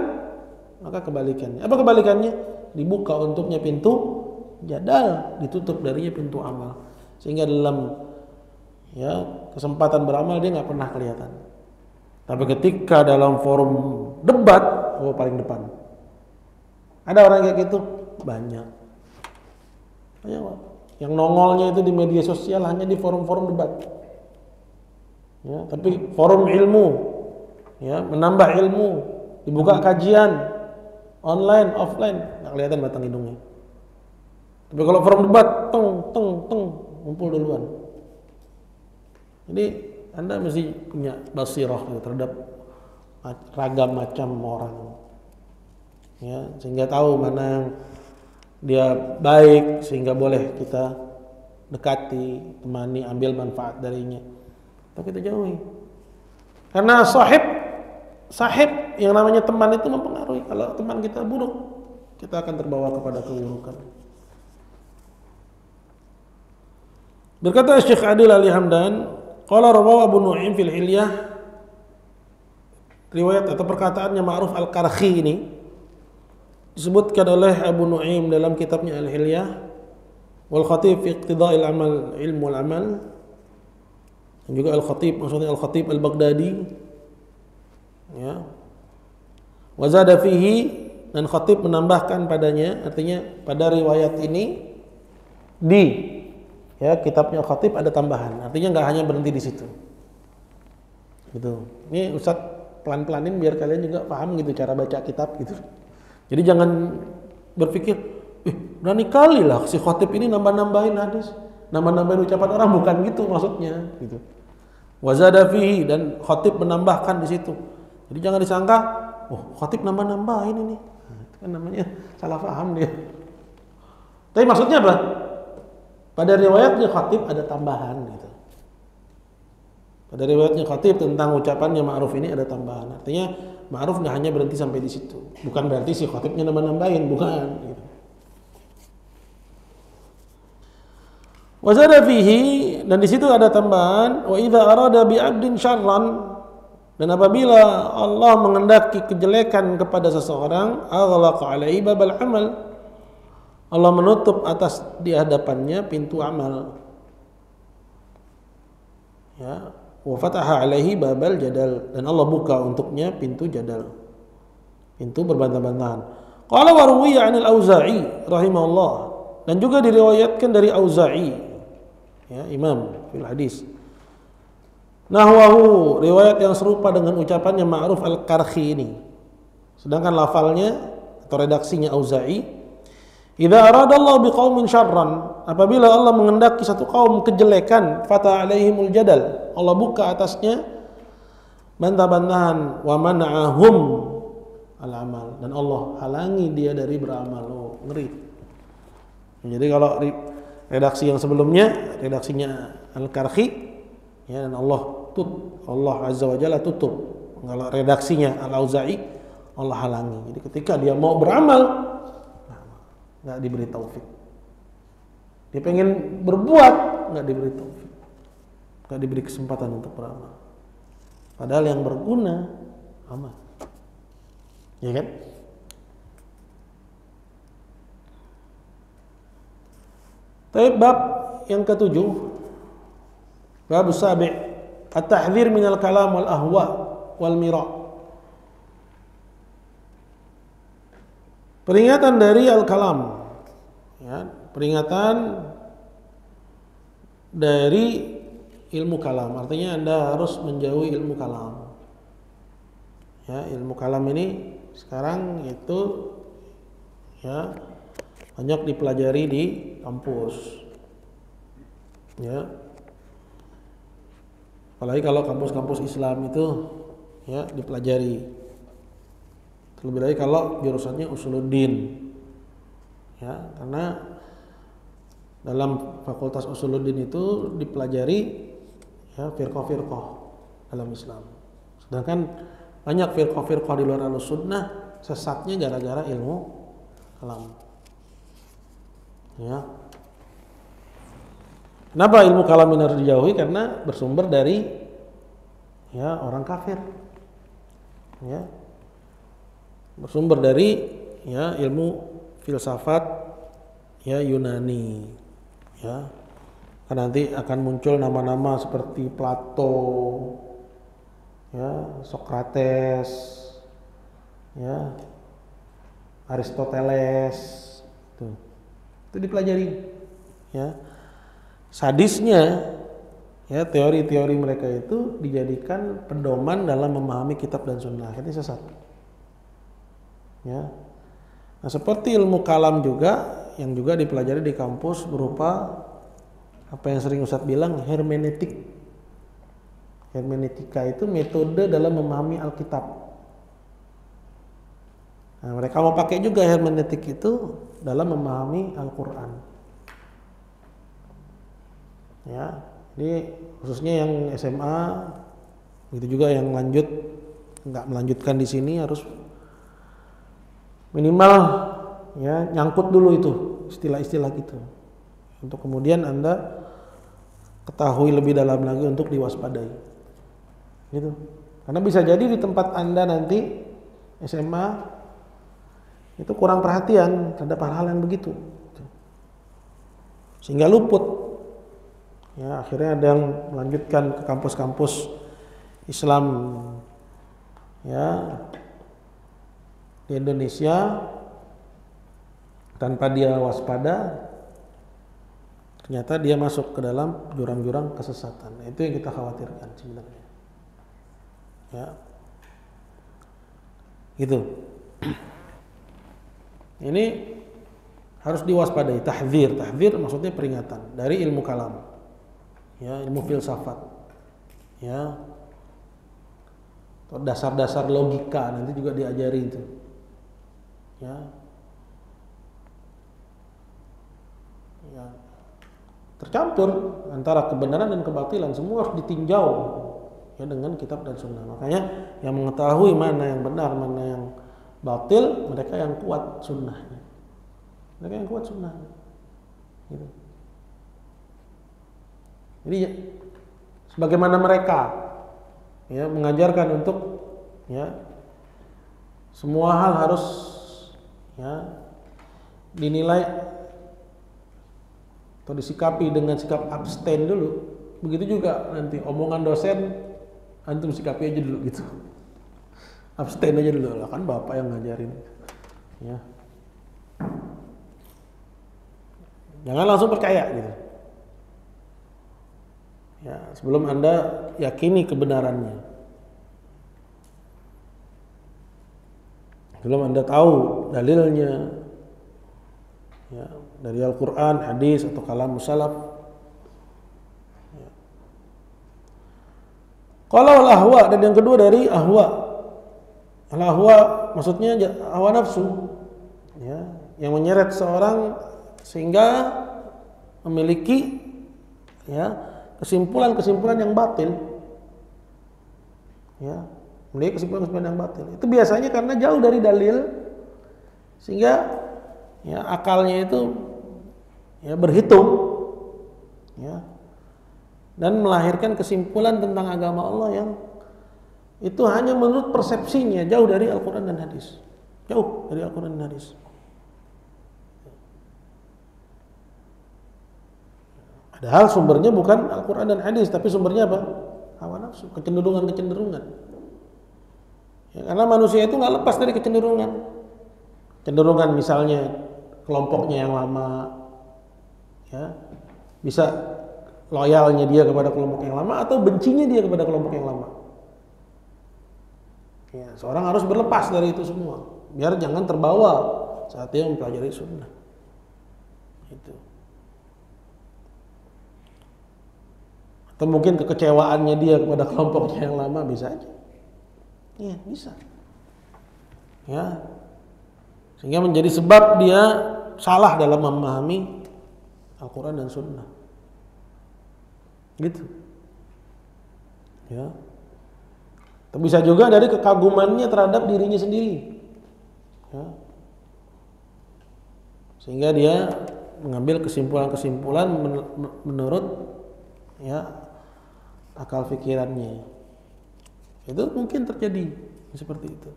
maka kebalikannya. Apa kebalikannya? Dibuka untuknya pintu jadal, ditutup darinya pintu amal. Sehingga dalam kesempatan beramal dia nggak pernah kelihatan. Tapi ketika dalam forum debat, paling depan. Ada orang kayak gitu? Banyak. Yang nongolnya itu di media sosial hanya di forum-forum debat. Ya, tapi forum ilmu, menambah ilmu, dibuka kajian online, offline, nggak kelihatan batang hidungnya. Tapi kalau forum debat, ngumpul duluan. Jadi Anda mesti punya basirah terhadap ragam macam orang, sehingga tahu mana yang dia baik, sehingga boleh kita dekati, temani, ambil manfaat darinya. Tapi kita jauhi. Karena sahib yang namanya teman itu mempengaruhi. Kalau teman kita buruk, kita akan terbawa kepada keburukan. Berkata Syekh Adil Ali Hamdan, qala rawahu Abu Nu'aim fil Hilyah, riwayat atau perkataannya Ma'ruf Al-Karkhi ini disebutkan oleh Abu Nu'aim dalam kitabnya Al-Hilyah, wal Khatib fi Iqtida'il Amal, Ilmu al-Amal, dan juga Al-Khatib, maksudnya Al-Khatib Al-Baghdadi, wa zada fihi, dan Khatib menambahkan padanya, artinya pada riwayat ini kitabnya Khatib ada tambahan, artinya nggak hanya berhenti di situ. Gitu. Ini Ustaz pelan-pelanin biar kalian juga paham gitu cara baca kitab gitu. Jadi jangan berpikir, berani kali lah si Khatib ini nambah-nambahin hadis, nambah-nambahin ucapan orang, bukan gitu maksudnya. Gitu. Wa zada fihi, dan Khatib menambahkan di situ. Jadi jangan disangka, Khatib nambah-nambahin ini. Nah, itu kan namanya salah paham dia. Tapi maksudnya apa? Pada riwayatnya Khatib ada tambahan gitu. Pada riwayatnya Khatib tentang ucapannya Ma'ruf ini ada tambahan. Artinya Ma'ruf nggak hanya berhenti sampai di situ. Bukan berarti si Khatibnya nambah-nambahin, bukan. Gitu. Wa zada fihi, dan di situ ada tambahan, wa idza arada bi 'abdin syarran, dan apabila Allah mengendaki kejelekan kepada seseorang, aghlaqa 'alaihi babal amal, Allah menutup atas di hadapannya pintu amal. Wa fataha 'alaihi babal jadal, dan Allah buka untuknya pintu jadal, pintu berbantah-bantahan. Qala wa ruwiya 'anil Auza'i rahimahullah, dan juga diriwayatkan dari Auza'i, imam fil hadis, nahwahu, riwayat yang serupa dengan ucapannya Ma'ruf Al-Karkhi ini. Sedangkan lafalnya atau redaksinya Auza'i, idza aradallahu biqaumin syarran, apabila Allah mengendaki satu kaum kejelekan, fata alaihimul jadal, Allah buka atasnya bantah-bantahan, wa mana'ahum al-amal, dan Allah halangi dia dari beramal. Ngeri. Jadi kalau redaksi yang sebelumnya, redaksinya Al-Karkhi, dan Allah Azza wa Jalla tutup. Kalau redaksinya Al-Auza'i, Allah halangi. Jadi ketika dia mau beramal, nggak diberi taufik. Dia pengen berbuat, nggak diberi taufik, nggak diberi kesempatan untuk beramal. Padahal yang berguna amal, ya kan? Tapi bab yang ketujuh, bab sabi', at-tahdhir minal kalam wal ahwa wal mira'. Peringatan dari al-kalam, peringatan dari ilmu kalam. Artinya Anda harus menjauhi ilmu kalam. Ilmu kalam ini sekarang itu banyak dipelajari di kampus. Apalagi kalau kampus-kampus Islam itu dipelajari. Lebih lagi kalau jurusannya Usuluddin, karena dalam fakultas Usuluddin itu dipelajari ya firqah-firqah dalam Islam. Sedangkan banyak firqah-firqah di luar Ahlussunnah sesatnya gara-gara ilmu kalam. Ya. Kenapa ilmu kalam ini harus dijauhi? Karena bersumber dari ya orang kafir. Ya. Bersumber dari ya ilmu filsafat ya Yunani. Ya. Kan nanti akan muncul nama-nama seperti Plato, ya, Sokrates, ya, Aristoteles, itu dipelajari, ya. Sadisnya, ya, teori-teori mereka itu dijadikan pedoman dalam memahami kitab dan sunnah, akhirnya sesat, ya. Nah, seperti ilmu kalam juga, yang juga dipelajari di kampus berupa apa yang sering Ustadz bilang hermeneutik. Hermeneutika itu metode dalam memahami Alkitab. Nah, mereka mau pakai juga hermeneutik itu dalam memahami Al-Quran. Ya, jadi khususnya yang SMA, begitu juga yang lanjut nggak melanjutkan di sini harus minimal ya nyangkut dulu itu istilah-istilah gitu. Untuk kemudian Anda ketahui lebih dalam lagi untuk diwaspadai. Gitu. Karena bisa jadi di tempat Anda nanti SMA itu kurang perhatian terhadap hal-hal yang begitu. Sehingga luput. Ya, akhirnya ada yang melanjutkan ke kampus-kampus Islam ya di Indonesia tanpa dia waspada, ternyata dia masuk ke dalam jurang-jurang kesesatan. Itu yang kita khawatirkan sebenarnya. Ya. Gitu. Ini harus diwaspadai, tahdzir. Tahdzir maksudnya peringatan dari ilmu kalam. Ya, ilmu filsafat. Ya. Dasar-dasar logika nanti juga diajari itu. Ya. Ya. Tercampur antara kebenaran dan kebatilan, semua harus ditinjau ya dengan kitab dan sunnah. Makanya yang mengetahui mana yang benar, mana yang batil, mereka yang kuat sunnahnya. Mereka yang kuat sunnahnya. Gitu. Jadi sebagaimana mereka ya mengajarkan untuk ya semua hal harus ya dinilai atau disikapi dengan sikap abstain dulu. Begitu juga nanti omongan dosen antum sikapi aja dulu gitu. Abstain aja dulu lah, kan bapak yang ngajarin. Ya. Jangan langsung percaya gitu. Ya, sebelum Anda yakini kebenarannya. Sebelum Anda tahu dalilnya. Ya, dari Al-Quran, hadis atau kalam salaf. Ya. Kalau al-ahwa, dan yang kedua dari ahwa. Al-ahwa maksudnya hawa nafsu, ya, yang menyeret seorang sehingga memiliki ya kesimpulan-kesimpulan yang batil. Ya, memiliki kesimpulan-kesimpulan yang batil. Itu biasanya karena jauh dari dalil sehingga ya akalnya itu ya berhitung ya dan melahirkan kesimpulan tentang agama Allah yang itu hanya menurut persepsinya, jauh dari Al-Quran dan hadis, jauh dari Al-Quran dan hadis. Padahal sumbernya bukan Al-Quran dan hadis, tapi sumbernya apa? Hawa nafsu, kecenderungan-kecenderungan ya, karena manusia itu nggak lepas dari kecenderungan misalnya kelompoknya yang lama, ya bisa loyalnya dia kepada kelompok yang lama atau bencinya dia kepada kelompok yang lama. Ya, seorang harus berlepas dari itu semua, biar jangan terbawa saat dia mempelajari sunnah. Itu. Atau mungkin kekecewaannya dia kepada kelompoknya yang lama bisa aja. Iya, bisa. Ya. Sehingga menjadi sebab dia salah dalam memahami Al-Quran dan Sunnah. Gitu. Ya. Tapi bisa juga dari kekagumannya terhadap dirinya sendiri. Ya. Sehingga dia mengambil kesimpulan-kesimpulan menurut ya akal pikirannya. Itu mungkin terjadi seperti itu.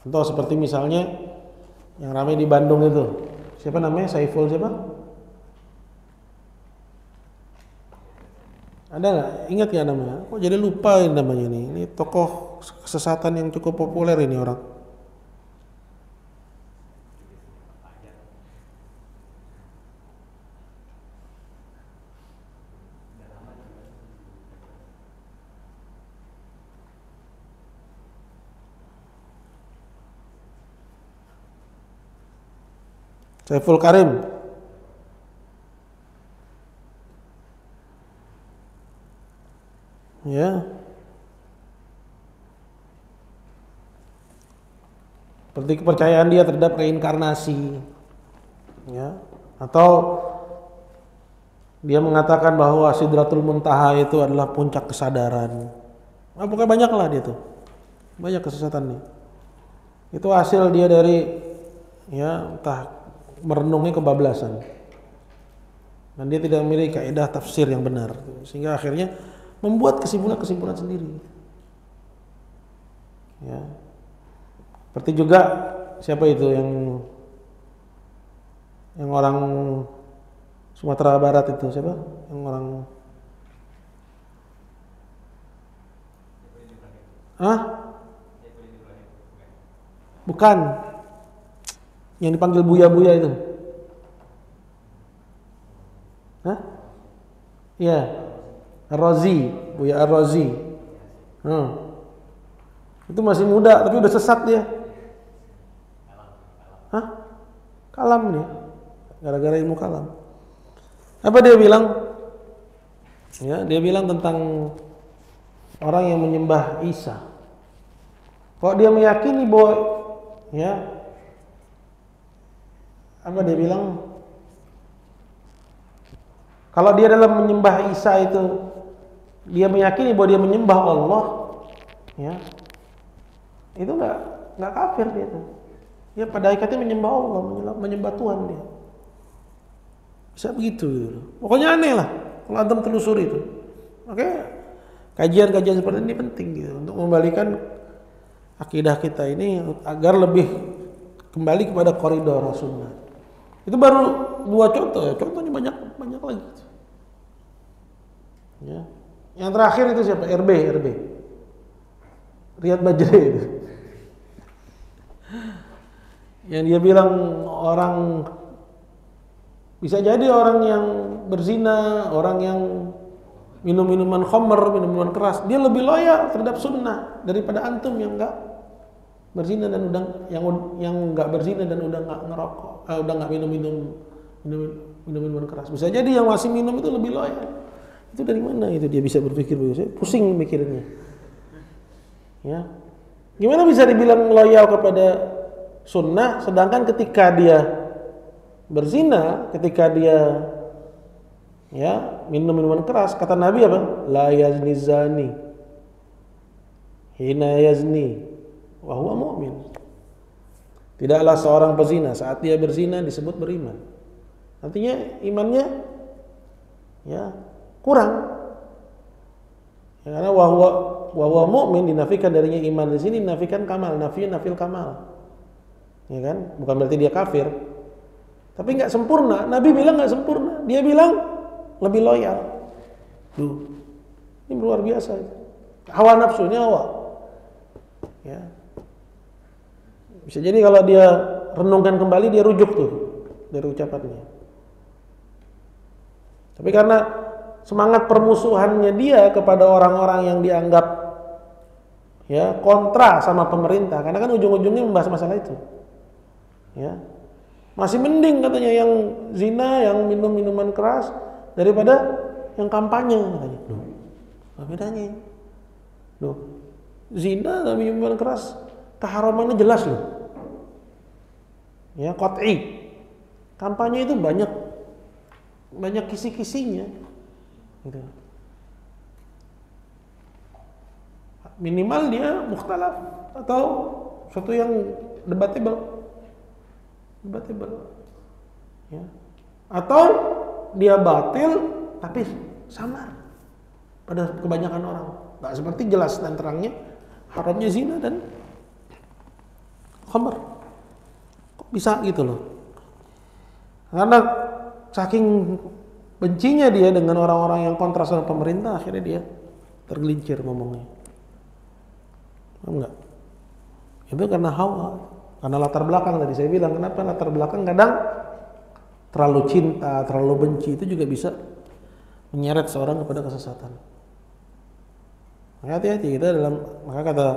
Contoh seperti misalnya yang ramai di Bandung itu, siapa namanya? Saiful siapa? Ada nggak? Ingat ya namanya? Kok jadi lupa namanya ini? Ini tokoh kesesatan yang cukup populer ini orang. Saiful Karim. Ya. Seperti kepercayaan dia terhadap reinkarnasi. Ya. Atau dia mengatakan bahwa Sidratul Muntaha itu adalah puncak kesadaran. Nah, pokoknya banyak lah dia tuh. Banyak kesesatannya. Itu hasil dia dari ya entah merenungi kebablasan. Dan dia tidak memiliki kaidah tafsir yang benar. Sehingga akhirnya membuat kesimpulan-kesimpulan sendiri. Ya. Seperti juga siapa itu yang orang Sumatera Barat itu siapa? Yang orang Bukan. Yang dipanggil Buya-Buya itu. Iya. Ar-Razi, Buya Ar-Razi. Itu masih muda tapi udah sesat dia. Kalam nih. Gara-gara ilmu kalam. Apa dia bilang? Ya, dia bilang tentang orang yang menyembah Isa. Kok dia meyakini bahwa ya apa dia bilang? Kalau dia dalam menyembah Isa itu dia meyakini bahwa dia menyembah Allah, ya itu nggak kafir dia itu. Dia pada hakikatnya menyembah Allah, menyembah Tuhan dia. Bisa begitu gitu. Pokoknya aneh lah kalau antum telusuri itu. Oke, kajian-kajian seperti ini penting gitu untuk membalikan akidah kita ini agar lebih kembali kepada koridor sunnah. Itu baru 2 contoh ya. Contohnya banyak lagi. Ya. Yang terakhir itu siapa? RB. Riyad Bajri itu. Yang dia bilang orang bisa jadi orang yang berzina, orang yang minum minuman khamr, minuman keras, dia lebih loyal terhadap sunnah daripada antum yang enggak berzina dan udah yang enggak berzina dan udah enggak ngerokok, udah enggak minum minuman keras. Bisa jadi yang masih minum itu lebih loyal. Itu dari mana itu dia bisa berpikir begitu? Saya pusing mikirinnya. Ya. Gimana bisa dibilang loyal kepada sunnah sedangkan ketika dia berzina, ketika dia ya minum minuman keras, kata Nabi apa? La yazni zani hina yazni wa huwa mu'min. Tidaklah seorang pezina saat dia berzina disebut beriman. Artinya imannya ya kurang. Ya, karena wa huwa mu'min dinafikan darinya iman, di sini dinafikan kamal, nafil kamal. Ya kan? Bukan berarti dia kafir. Tapi enggak sempurna. Nabi bilang enggak sempurna. Dia bilang lebih loyal. Duh. Ini luar biasa. Hawa nafsunya hawa. Ya. Bisa jadi kalau dia renungkan kembali dia rujuk tuh dari ucapannya. Tapi karena semangat permusuhannya dia kepada orang-orang yang dianggap ya kontra sama pemerintah, karena kan ujung-ujungnya membahas masalah itu. Ya. Masih mending katanya yang zina, yang minum minuman keras daripada yang kampanye katanya. Loh, apa bedanya? Loh, zina dan minuman keras keharamannya jelas loh. Ya, qat'i. Kampanye itu banyak kisi-kisinya. Gitu. minimal dia mukhtalaf atau suatu yang debatable, ya. Atau dia batil tapi samar pada kebanyakan orang, nggak seperti jelas dan terangnya haramnya zina dan khamr. Kok bisa gitu loh? Karena saking bencinya dia dengan orang-orang yang kontra sama pemerintah, akhirnya dia tergelincir ngomongnya. Paham nggak? Itu karena hawa, karena latar belakang tadi saya bilang. Kenapa latar belakang kadang terlalu cinta, terlalu benci itu juga bisa menyeret seorang kepada kesesatan. Hati-hati kita dalam, maka kata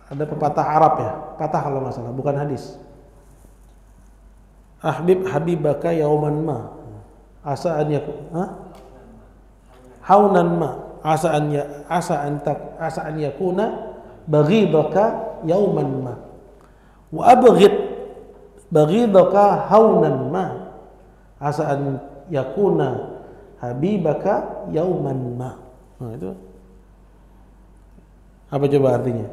ada pepatah Arab ya, patah kalau nggak salah, bukan hadis. Ahbib habibaka yauman ma asa an yakun haunan ma asa an yakuna baghidaka yauman ma wa abghid baghidaka haunan ma asa an yakuna habibaka yauman ma. Nah, itu apa coba artinya?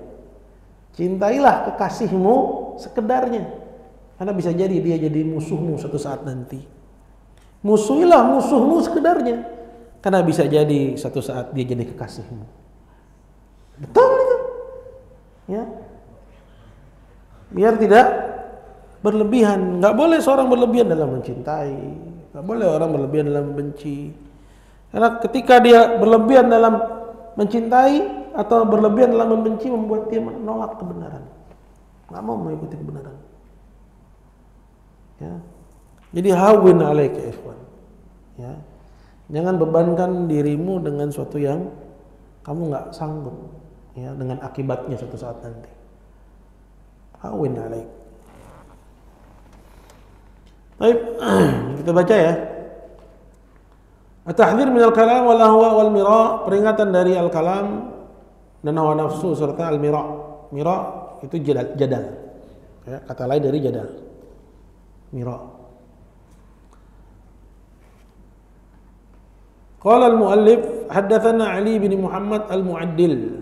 Cintailah kekasihmu sekedarnya, karena bisa jadi dia jadi musuhmu suatu saat nanti. Musuhilah musuhmu sekedarnya, karena bisa jadi suatu saat dia jadi kekasihmu. Betul itu, ya. Biar tidak berlebihan. Nggak boleh seorang berlebihan dalam mencintai, nggak boleh orang berlebihan dalam membenci. Karena ketika dia berlebihan dalam mencintai atau berlebihan dalam membenci, membuat dia menolak kebenaran, nggak mau mengikuti kebenaran. Ya. Jadi hawin alaika ikhwan. Ya. Jangan bebankan dirimu dengan suatu yang kamu nggak sanggup, ya, dengan akibatnya suatu saat nanti. Hawin alaik. Baik, kita baca ya. At-tahdhir min al-kalam wal ahwa wal mira, peringatan dari al-kalam dan hawa nafsu serta al-mira. Mira itu jadal. Ya, kata lain dari jadal. Mira. Qala al-muallif haddatsana Ali bin Muhammad al-Mu'addil.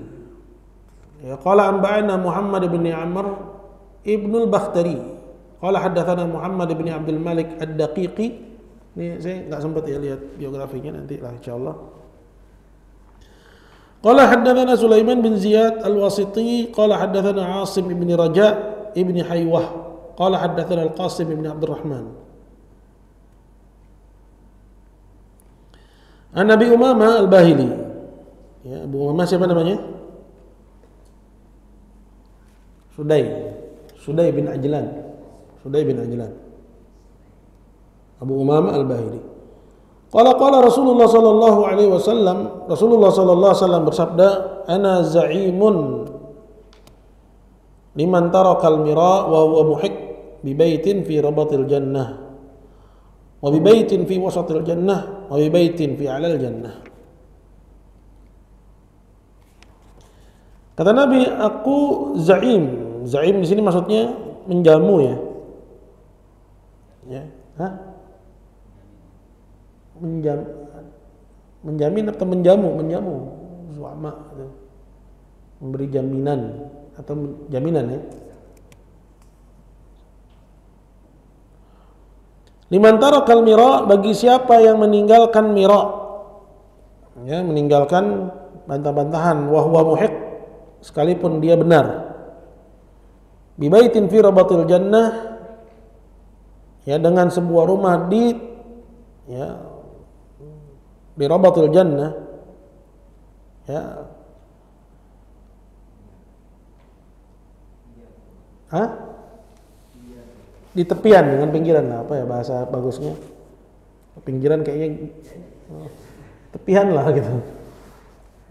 Ya, qala anba'ana Muhammad bin Amr ibn al-Bakhtari. Qala haddatsana Muhammad bin Abdul Malik ad-Daqiqi. Ini saya enggak sempat ya lihat biografinya, nanti lah insyaallah. Qala haddatsana Sulaiman bin Ziyad al-Wasiti, qala haddatsana Asim bin Raja ibn Haywah, qala haddatsana Al-Qasim bin Abdurrahman. An Abi Umamah Al-Bahili. Ya, Abu Umamah siapa namanya? Sudai bin Ajlan. Abu Umamah Al-Bahili. Qala Rasulullah sallallahu alaihi wasallam, Rasulullah sallallahu alaihi wasallam bersabda, "Ana za'imun liman tarakal mira wa huwa muhiq bi baitin fi rabatil jannah wa bi baitin fi wasatil jannah wa bi baitin fi 'alal jannah." Kata Nabi, aku za'im. Za'im di sini maksudnya menjamu ya. Ya, menjamin atau menjamu suama, memberi jaminan atau jaminan ya. Liman tarakal mira, bagi siapa yang meninggalkan mira, ya, meninggalkan bantah-bantahan, wa huwa muhiq, sekalipun dia benar, bi baitin fi rabatil jannah, ya, dengan sebuah rumah di, ya, di rabatil jannah, ya, di tepian, dengan pinggiran lah, apa ya bahasa bagusnya, pinggiran kayaknya, tepian lah gitu.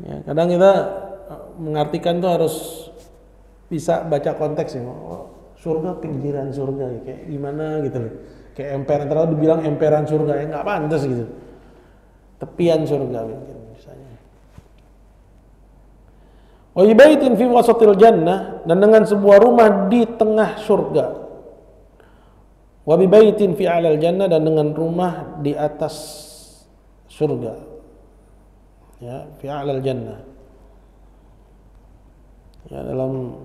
Ya, kadang kita mengartikan tuh harus bisa baca konteks ya. Oh, surga pinggiran surga, kayak gimana gitu loh. Kayak emperan, terlalu dibilang emperan surga, ya nggak pantas gitu. Tepian surga mungkin misalnya. Wa baitin fi wasatil jannah, dan dengan sebuah rumah di tengah surga. Wa baitin fi 'alal jannah, dan dengan rumah di atas surga. Ya, fi 'alal jannah. Ya, dalam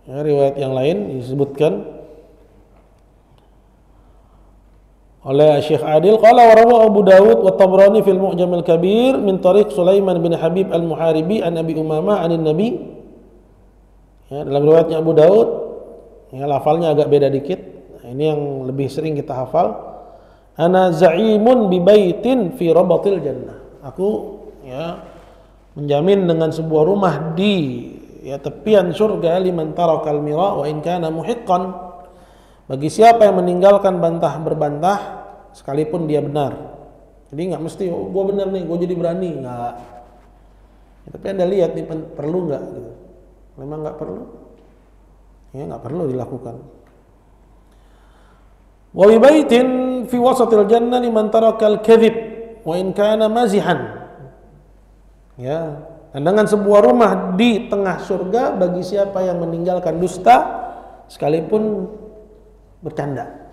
riwayat yang lain disebutkan oleh Syekh Adil qala wa rawahu Abu Dawud wa Tabrani fil Mu'jam al-Kabir min tariq Sulaiman bin Habib al-Muharibi an Abi Umamah anin Nabi. Ya, dalam riwayatnya Abu Dawud, ya lafalnya agak beda dikit. Nah, ini yang lebih sering kita hafal. Ana za'imun bi baitin fi rabatil jannah. Aku ya menjamin dengan sebuah rumah di tepian surga liman tarakal mira wa in kana muhiqqan, bagi siapa yang meninggalkan berbantah sekalipun dia benar. Jadi nggak mesti gue benar nih gue jadi berani, nggak ya, tapi Anda lihat nih perlu nggak gitu. Memang nggak perlu, ya nggak perlu dilakukan. Wa bi baitin fi wasatil jannah liman tarakal kadhib wa in kana mazihan. Ya, dan dengan sebuah rumah di tengah surga bagi siapa yang meninggalkan dusta sekalipun bercanda.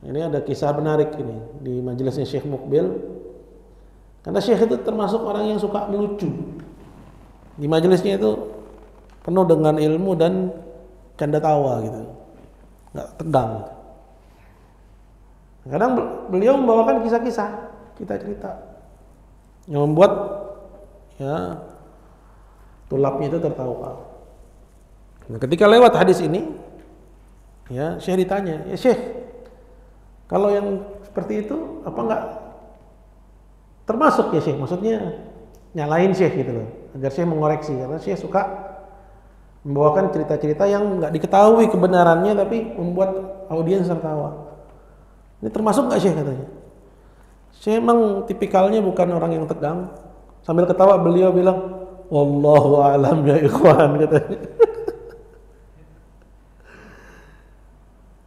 Ini ada kisah menarik ini di majelisnya Syekh Mukbil. Karena Syekh itu termasuk orang yang suka melucu. Di majelisnya itu penuh dengan ilmu dan canda tawa gitu, nggak tegang. Kadang beliau membawakan kisah-kisah, cerita yang membuat ya tulapnya itu tertawa. Nah, ketika lewat hadis ini, ya Syekh ditanya, ya Syekh, kalau yang seperti itu apa enggak termasuk ya Syekh? Maksudnya nyalain Syekh gitu loh, agar Syekh mengoreksi, karena Syekh suka membawakan cerita-cerita yang enggak diketahui kebenarannya tapi membuat audiens tertawa. Ini termasuk enggak Syekh katanya? Syekh emang tipikalnya bukan orang yang tegang. Sambil ketawa beliau bilang, wallahu a'lam ya ikhwan, katanya.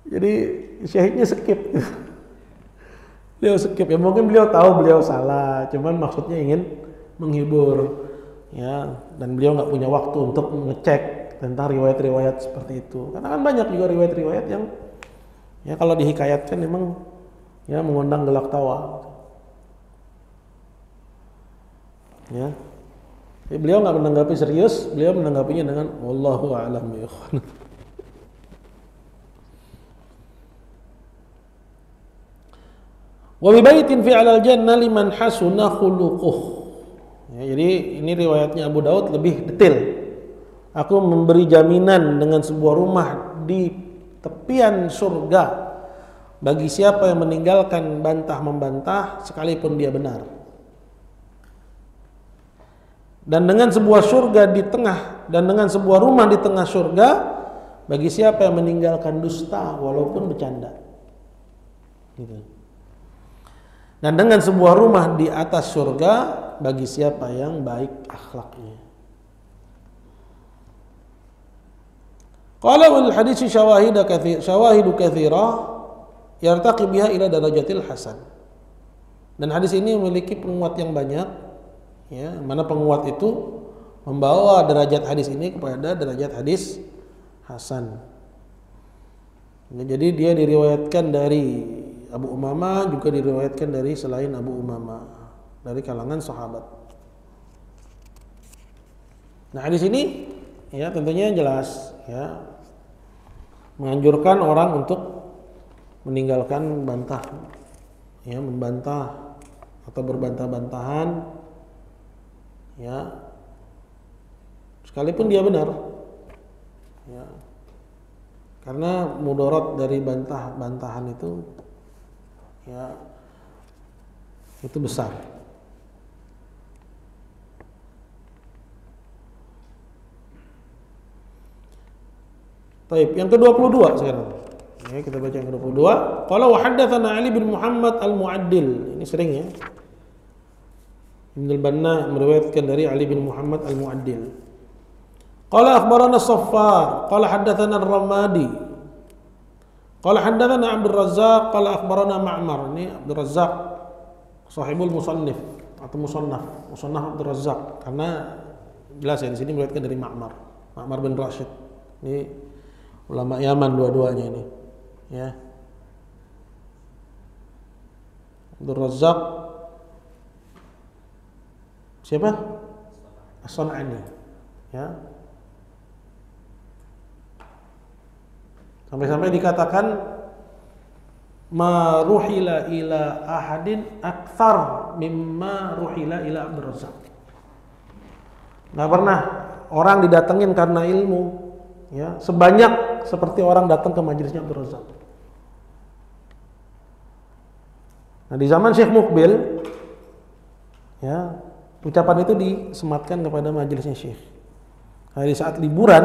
Jadi Syekhnya skip. Beliau skip, ya mungkin beliau tahu beliau salah, cuman maksudnya ingin menghibur, ya. Dan beliau nggak punya waktu untuk ngecek tentang riwayat-riwayat seperti itu. Karena kan banyak juga riwayat-riwayat yang ya kalau dihikayatkan memang ya mengundang gelak tawa. Ya. Jadi beliau nggak menanggapi serius, beliau menanggapinya dengan wallahu a'lam ya ikhwan. Wa bi baitin fi 'alal jannah liman hasuna khuluquh. Ya, jadi ini riwayatnya Abu Daud lebih detail. Aku memberi jaminan dengan sebuah rumah di tepian surga bagi siapa yang meninggalkan bantah-membantah sekalipun dia benar. Dan dengan sebuah surga di tengah, dan dengan sebuah rumah di tengah surga bagi siapa yang meninggalkan dusta walaupun bercanda. Gitu. Dan dengan sebuah rumah di atas surga bagi siapa yang baik akhlaknya. Qala wal hadits syawahidu katsira yartaqi biha ila darajatil hasan. Dan hadis ini memiliki penguat yang banyak, ya, mana penguat itu membawa derajat hadis ini kepada derajat hadis hasan. Ya, jadi dia diriwayatkan dari Abu Umamah, juga diriwayatkan dari selain Abu Umamah, dari kalangan sahabat. Nah, hadis ini ya tentunya jelas ya menganjurkan orang untuk meninggalkan bantah, ya membantah atau berbantah-bantahan, ya sekalipun dia benar, ya karena mudarat dari bantah-bantahan itu ya itu besar. Baik, yang ke-22 sekarang. Ya, kita baca yang ke-22. Qala wa haddatsana Ali bin Muhammad al-Mu'addil. Ini sering ya. Ibnu al-Banna meriwayatkan dari Ali bin Muhammad al-Mu'addil. Qala akhbarana Saffar, qala haddatsana ar-Ramadi. Qala haddatsana Abdul Razzaq, qala akhbarana Ma'mar. Ini Abdul Razzaq sahibul musannif atau musannaf Abdul Razzaq, karena jelas ya di sini meriwayatkan dari Ma'mar bin Rashid. Ini ulama Yaman dua-duanya ini, ya. Abdul Razzaq siapa? As-Sun'ani, ya. Sampai-sampai dikatakan ma ruhila ila ahadin akthar mimma ruhila ila Abdul Razzaq. Nggak pernah orang didatengin karena ilmu, ya, sebanyak seperti orang datang ke majelisnya Abdul Razzaq. Nah, di zaman Syekh Mukbil, ya, ucapan itu disematkan kepada majelisnya Syekh. Nah, di saat liburan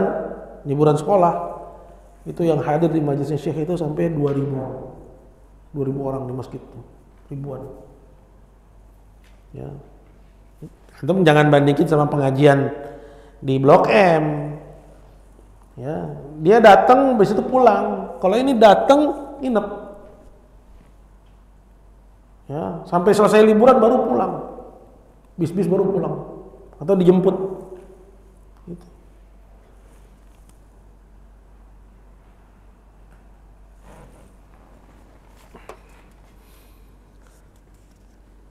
sekolah, itu yang hadir di majelisnya Syekh itu sampai 2000 orang di masjid itu, ribuan. Ya. Antum jangan bandingin sama pengajian di Blok M. Ya, dia datang habis itu pulang. Kalau ini datang nginep. Ya, sampai selesai liburan baru pulang. Bis-bis baru pulang atau dijemput. Gitu.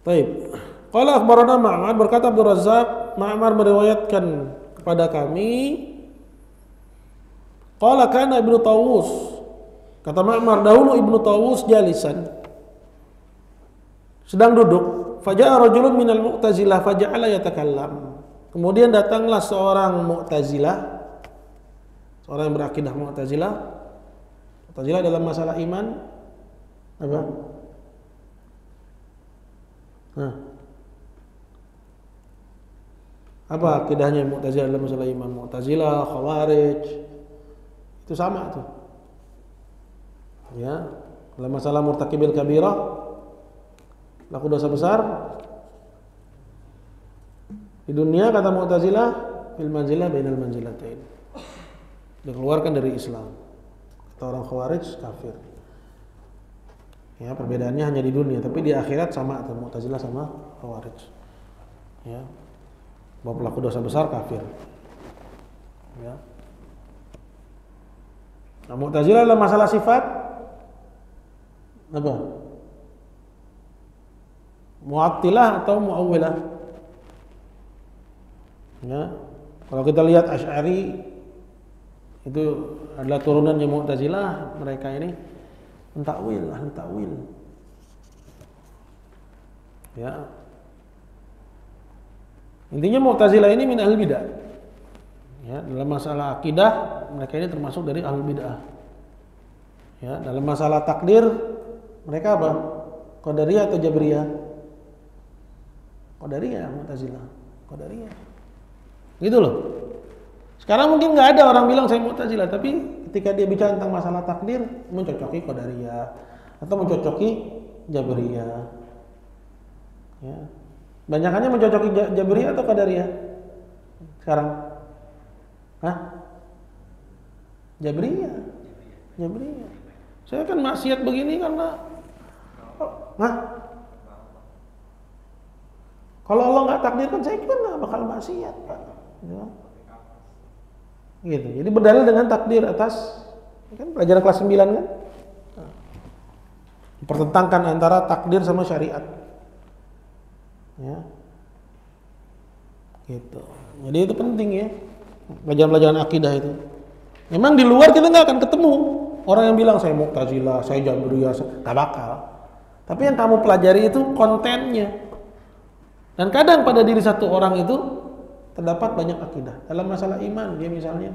Baik. Qala akhbarana Ma'mar, berkata Abdul Razzaq, Ma'mar meriwayatkan kepada kami, qala kana Ibnu Tawus, kata Ma'mar, dahulu Ibnu Tawus jalisan, sedang duduk, faja'a rajulun minal Mu'tazilah faja'ala yatakallam. Kemudian datanglah seorang Mu'tazilah, seorang yang berakidah Mu'tazilah. Mu'tazilah dalam masalah iman apa? Apa akidahnya Mu'tazilah dalam masalah iman? Mu'tazilah, Khawarij, itu sama tuh. Ya, dalam masalah murtakibil kabirah, pelaku dosa besar, di dunia kata Mu'tazilah, fil manzilah bainal manzilatain, dikeluarkan dari Islam. Kata orang Khawarij, kafir. Ya, perbedaannya hanya di dunia, tapi di akhirat sama tuh, Mu'tazilah sama Khawarij. Ya. Bahwa pelaku dosa besar kafir. Ya. Nah, Mu'tazilah dalam masalah sifat apa? Mu'attilah atau Mu'awwilah? Ya. Kalau kita lihat Asy'ari itu adalah turunannya Mu'tazilah, mereka ini ahli takwil. Ya. Intinya Mu'tazilah ini min ahli bid'ah. Ya, dalam masalah akidah mereka ini termasuk dari ahli bid'ah. Ya, dalam masalah takdir mereka apa? Qadariyah atau Jabriyah? Qadariyah, Mu'tazilah. Qadariyah. Gitu loh. Sekarang mungkin nggak ada orang bilang saya Mu'tazilah, tapi ketika dia bicara tentang masalah takdir mencocoki Qadariyah atau mencocoki Jabriyah. Ya. Banyakannya mencocoki Jabriyah atau Qadariyah sekarang? Jabriyah. Saya kan maksiat begini karena kalau Allah nggak takdirkan saya juga nggak bakal maksiat, Pak. Ya. Gitu. Jadi berdalil dengan takdir atas, kan pelajaran kelas 9 kan? Mempertentangkan antara takdir sama syariat. Ya. Gitu. Jadi itu penting ya. Pelajaran-pelajaran akidah itu. Memang di luar kita nggak akan ketemu orang yang bilang saya Mu'tazilah, saya Jabriyah, nggak bakal. Tapi yang kamu pelajari itu kontennya. Dan kadang pada diri satu orang itu terdapat banyak akidah. Dalam masalah iman dia misalnya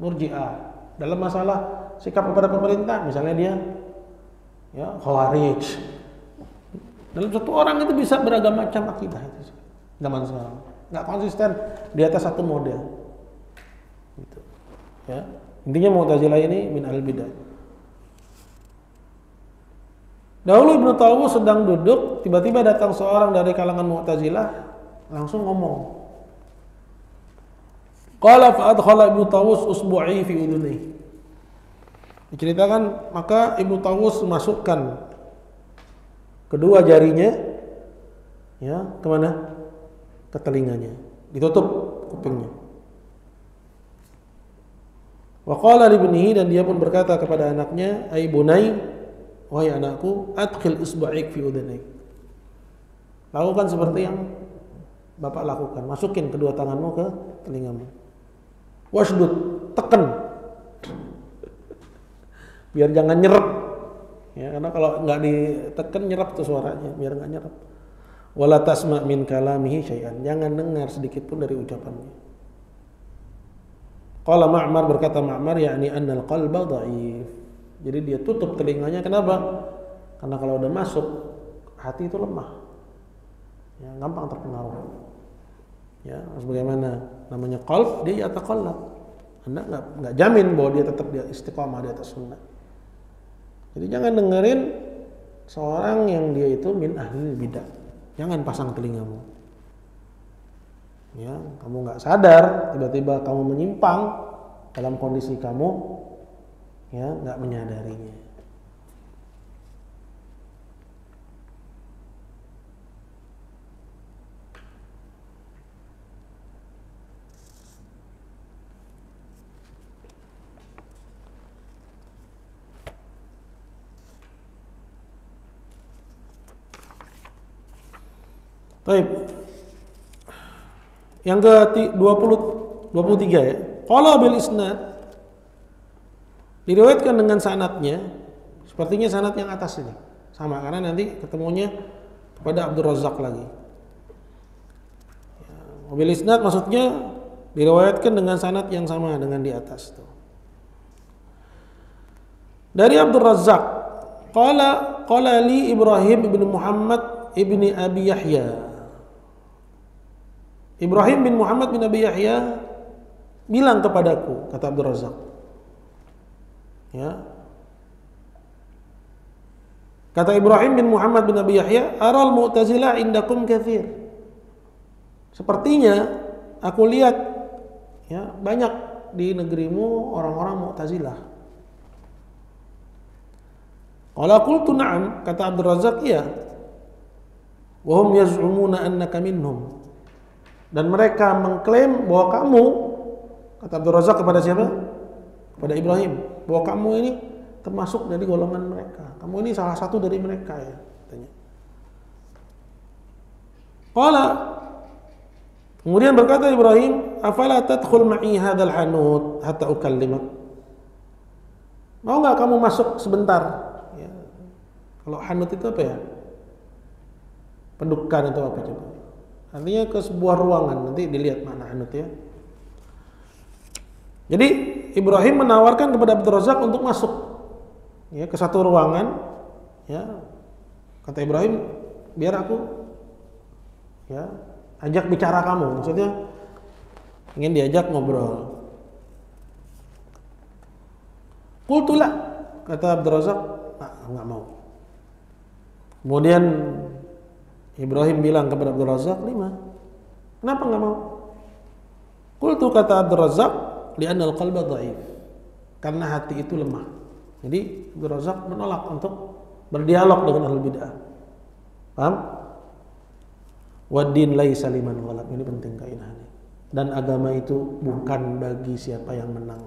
Murji'ah. Dalam masalah sikap kepada pemerintah misalnya dia ya Khawarij. Dalam satu orang itu bisa beragam macam akidah itu zaman sekarang. Nggak konsisten di atas satu model. Gitu. Ya. Intinya Mu'tazilah ini min al-bidah. Dahulu Ibnu Tawus sedang duduk, tiba-tiba datang seorang dari kalangan Mu'tazilah langsung ngomong. Qala fa adkhala Ibnu Tawus usbu'i fi udhunihi. Diceritakan maka Ibnu Tawus masukkan kedua jarinya ya kemana? Ke telinganya, ditutup kupingnya. Wa qala li ibnihi, dan dia pun berkata kepada anaknya, ai bunai, wahai anakku, adkhil isba'ik fi udhunik. Lakukan seperti yang Bapak lakukan, masukin kedua tanganmu ke telingamu. Wasdud, tekan. Biar jangan nyerap. Ya, karena kalau nggak ditekan nyerap tuh suaranya, biar nggak nyerap. Wala tasma' min kalamihi syai'an. Jangan dengar sedikit pun dari ucapannya. Qala Ma'mar, berkata Ma'mar, yakni annal qalba dhaif. Jadi dia tutup telinganya. Kenapa? Karena kalau udah masuk, hati itu lemah. Ya, gampang terpengaruh. Ya, sebagaimana namanya qalb, dia yataqallab. Anda enggak jamin bahwa dia tetap dia istiqamah di atas sunnah. Jadi jangan dengerin seorang yang dia itu min ahli bidah. Jangan pasang telingamu. Ya, kamu nggak sadar, tiba-tiba kamu menyimpang dalam kondisi kamu ya nggak menyadarinya. Baik. Yang ke-23 ya. Qala bil isnad, diriwayatkan dengan sanadnya, sepertinya sanad yang atas ini. Sama karena nanti ketemunya kepada Abdul Razzaq lagi. Ya, bil isnad maksudnya diriwayatkan dengan sanad yang sama dengan di atas tuh. Dari Abdul Razzaq, qala li Ibrahim ibn Muhammad ibni Abi Yahya. Ibrahim bin Muhammad bin Abi Yahya bilang kepadaku, kata Abdul Razzaq. Ya. Kata Ibrahim bin Muhammad bin Abi Yahya, aral mu'tazilah indakum katsir. Sepertinya aku lihat ya banyak di negerimu orang-orang Mu'tazilah. Qala qultu na'am, kata Abdul Razzaq, iya. Wa hum yaz'umuna annaka minhum. Dan mereka mengklaim bahwa kamu, kata Abdul Razzaq kepada siapa? Kepada Ibrahim, bahwa kamu ini termasuk dari golongan mereka. Kamu ini salah satu dari mereka ya, katanya. Qala, kemudian berkata Ibrahim, afala tadkhul ma'i hadzal hanut hatta ukallimak. Mau enggak kamu masuk sebentar? Ya. Kalau hanut itu apa ya? Pendukan itu apa coba? Artinya ke sebuah ruangan, nanti dilihat mana hanut ya. Jadi Ibrahim menawarkan kepada Abdul Razzaq untuk masuk ya ke satu ruangan ya. Kata Ibrahim, biar aku ya ajak bicara kamu, maksudnya ingin diajak ngobrol. Qultulah, kata Abdul Razzaq, enggak mau. Kemudian Ibrahim bilang kepada Abdul Razzaq, lima. Kenapa enggak mau? Qultu, kata Abdul Razzaq, li'anna al-qalba dhaif. Karena hati itu lemah. Jadi Abdul Razzaq menolak untuk berdialog dengan ahlul bid'ah. Paham? Wad-din laisa liman ghalab. Ini penting kaidahannya. Dan agama itu bukan bagi siapa yang menang.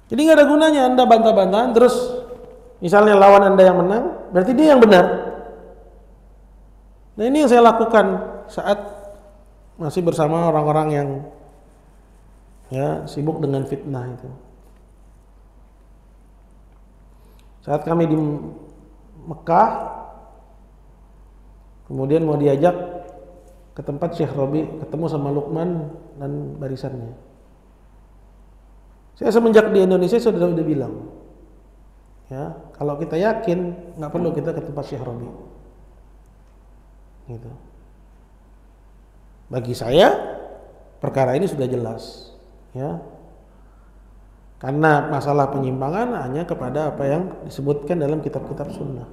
Jadi enggak ada gunanya Anda bantah-bantahan terus misalnya lawan Anda yang menang, berarti dia yang benar. Nah ini yang saya lakukan saat masih bersama orang-orang yang ya sibuk dengan fitnah itu. Saat kami di Mekah, kemudian mau diajak ke tempat Syekh Robi, ketemu sama Luqman dan barisannya. Saya semenjak di Indonesia sudah bilang, ya, kalau kita yakin nggak perlu kita ke tempat Syekh Robi. Gitu. Bagi saya perkara ini sudah jelas, ya. Karena masalah penyimpangan hanya kepada apa yang disebutkan dalam kitab-kitab sunnah.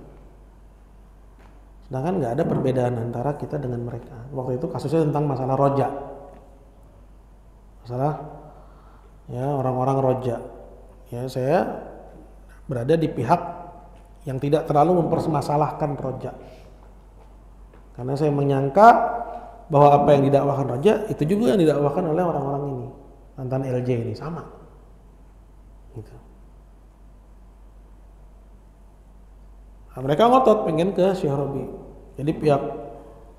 Sedangkan nggak ada perbedaan antara kita dengan mereka. Waktu itu kasusnya tentang masalah roja, masalah ya orang-orang roja. Ya saya berada di pihak yang tidak terlalu mempermasalahkan roja. Karena saya menyangka bahwa apa yang didakwakan roja itu juga yang didakwakan oleh orang-orang ini, mantan LJ ini sama. Gitu. Nah, mereka ngotot pengen ke Syekh Robi. Jadi pihak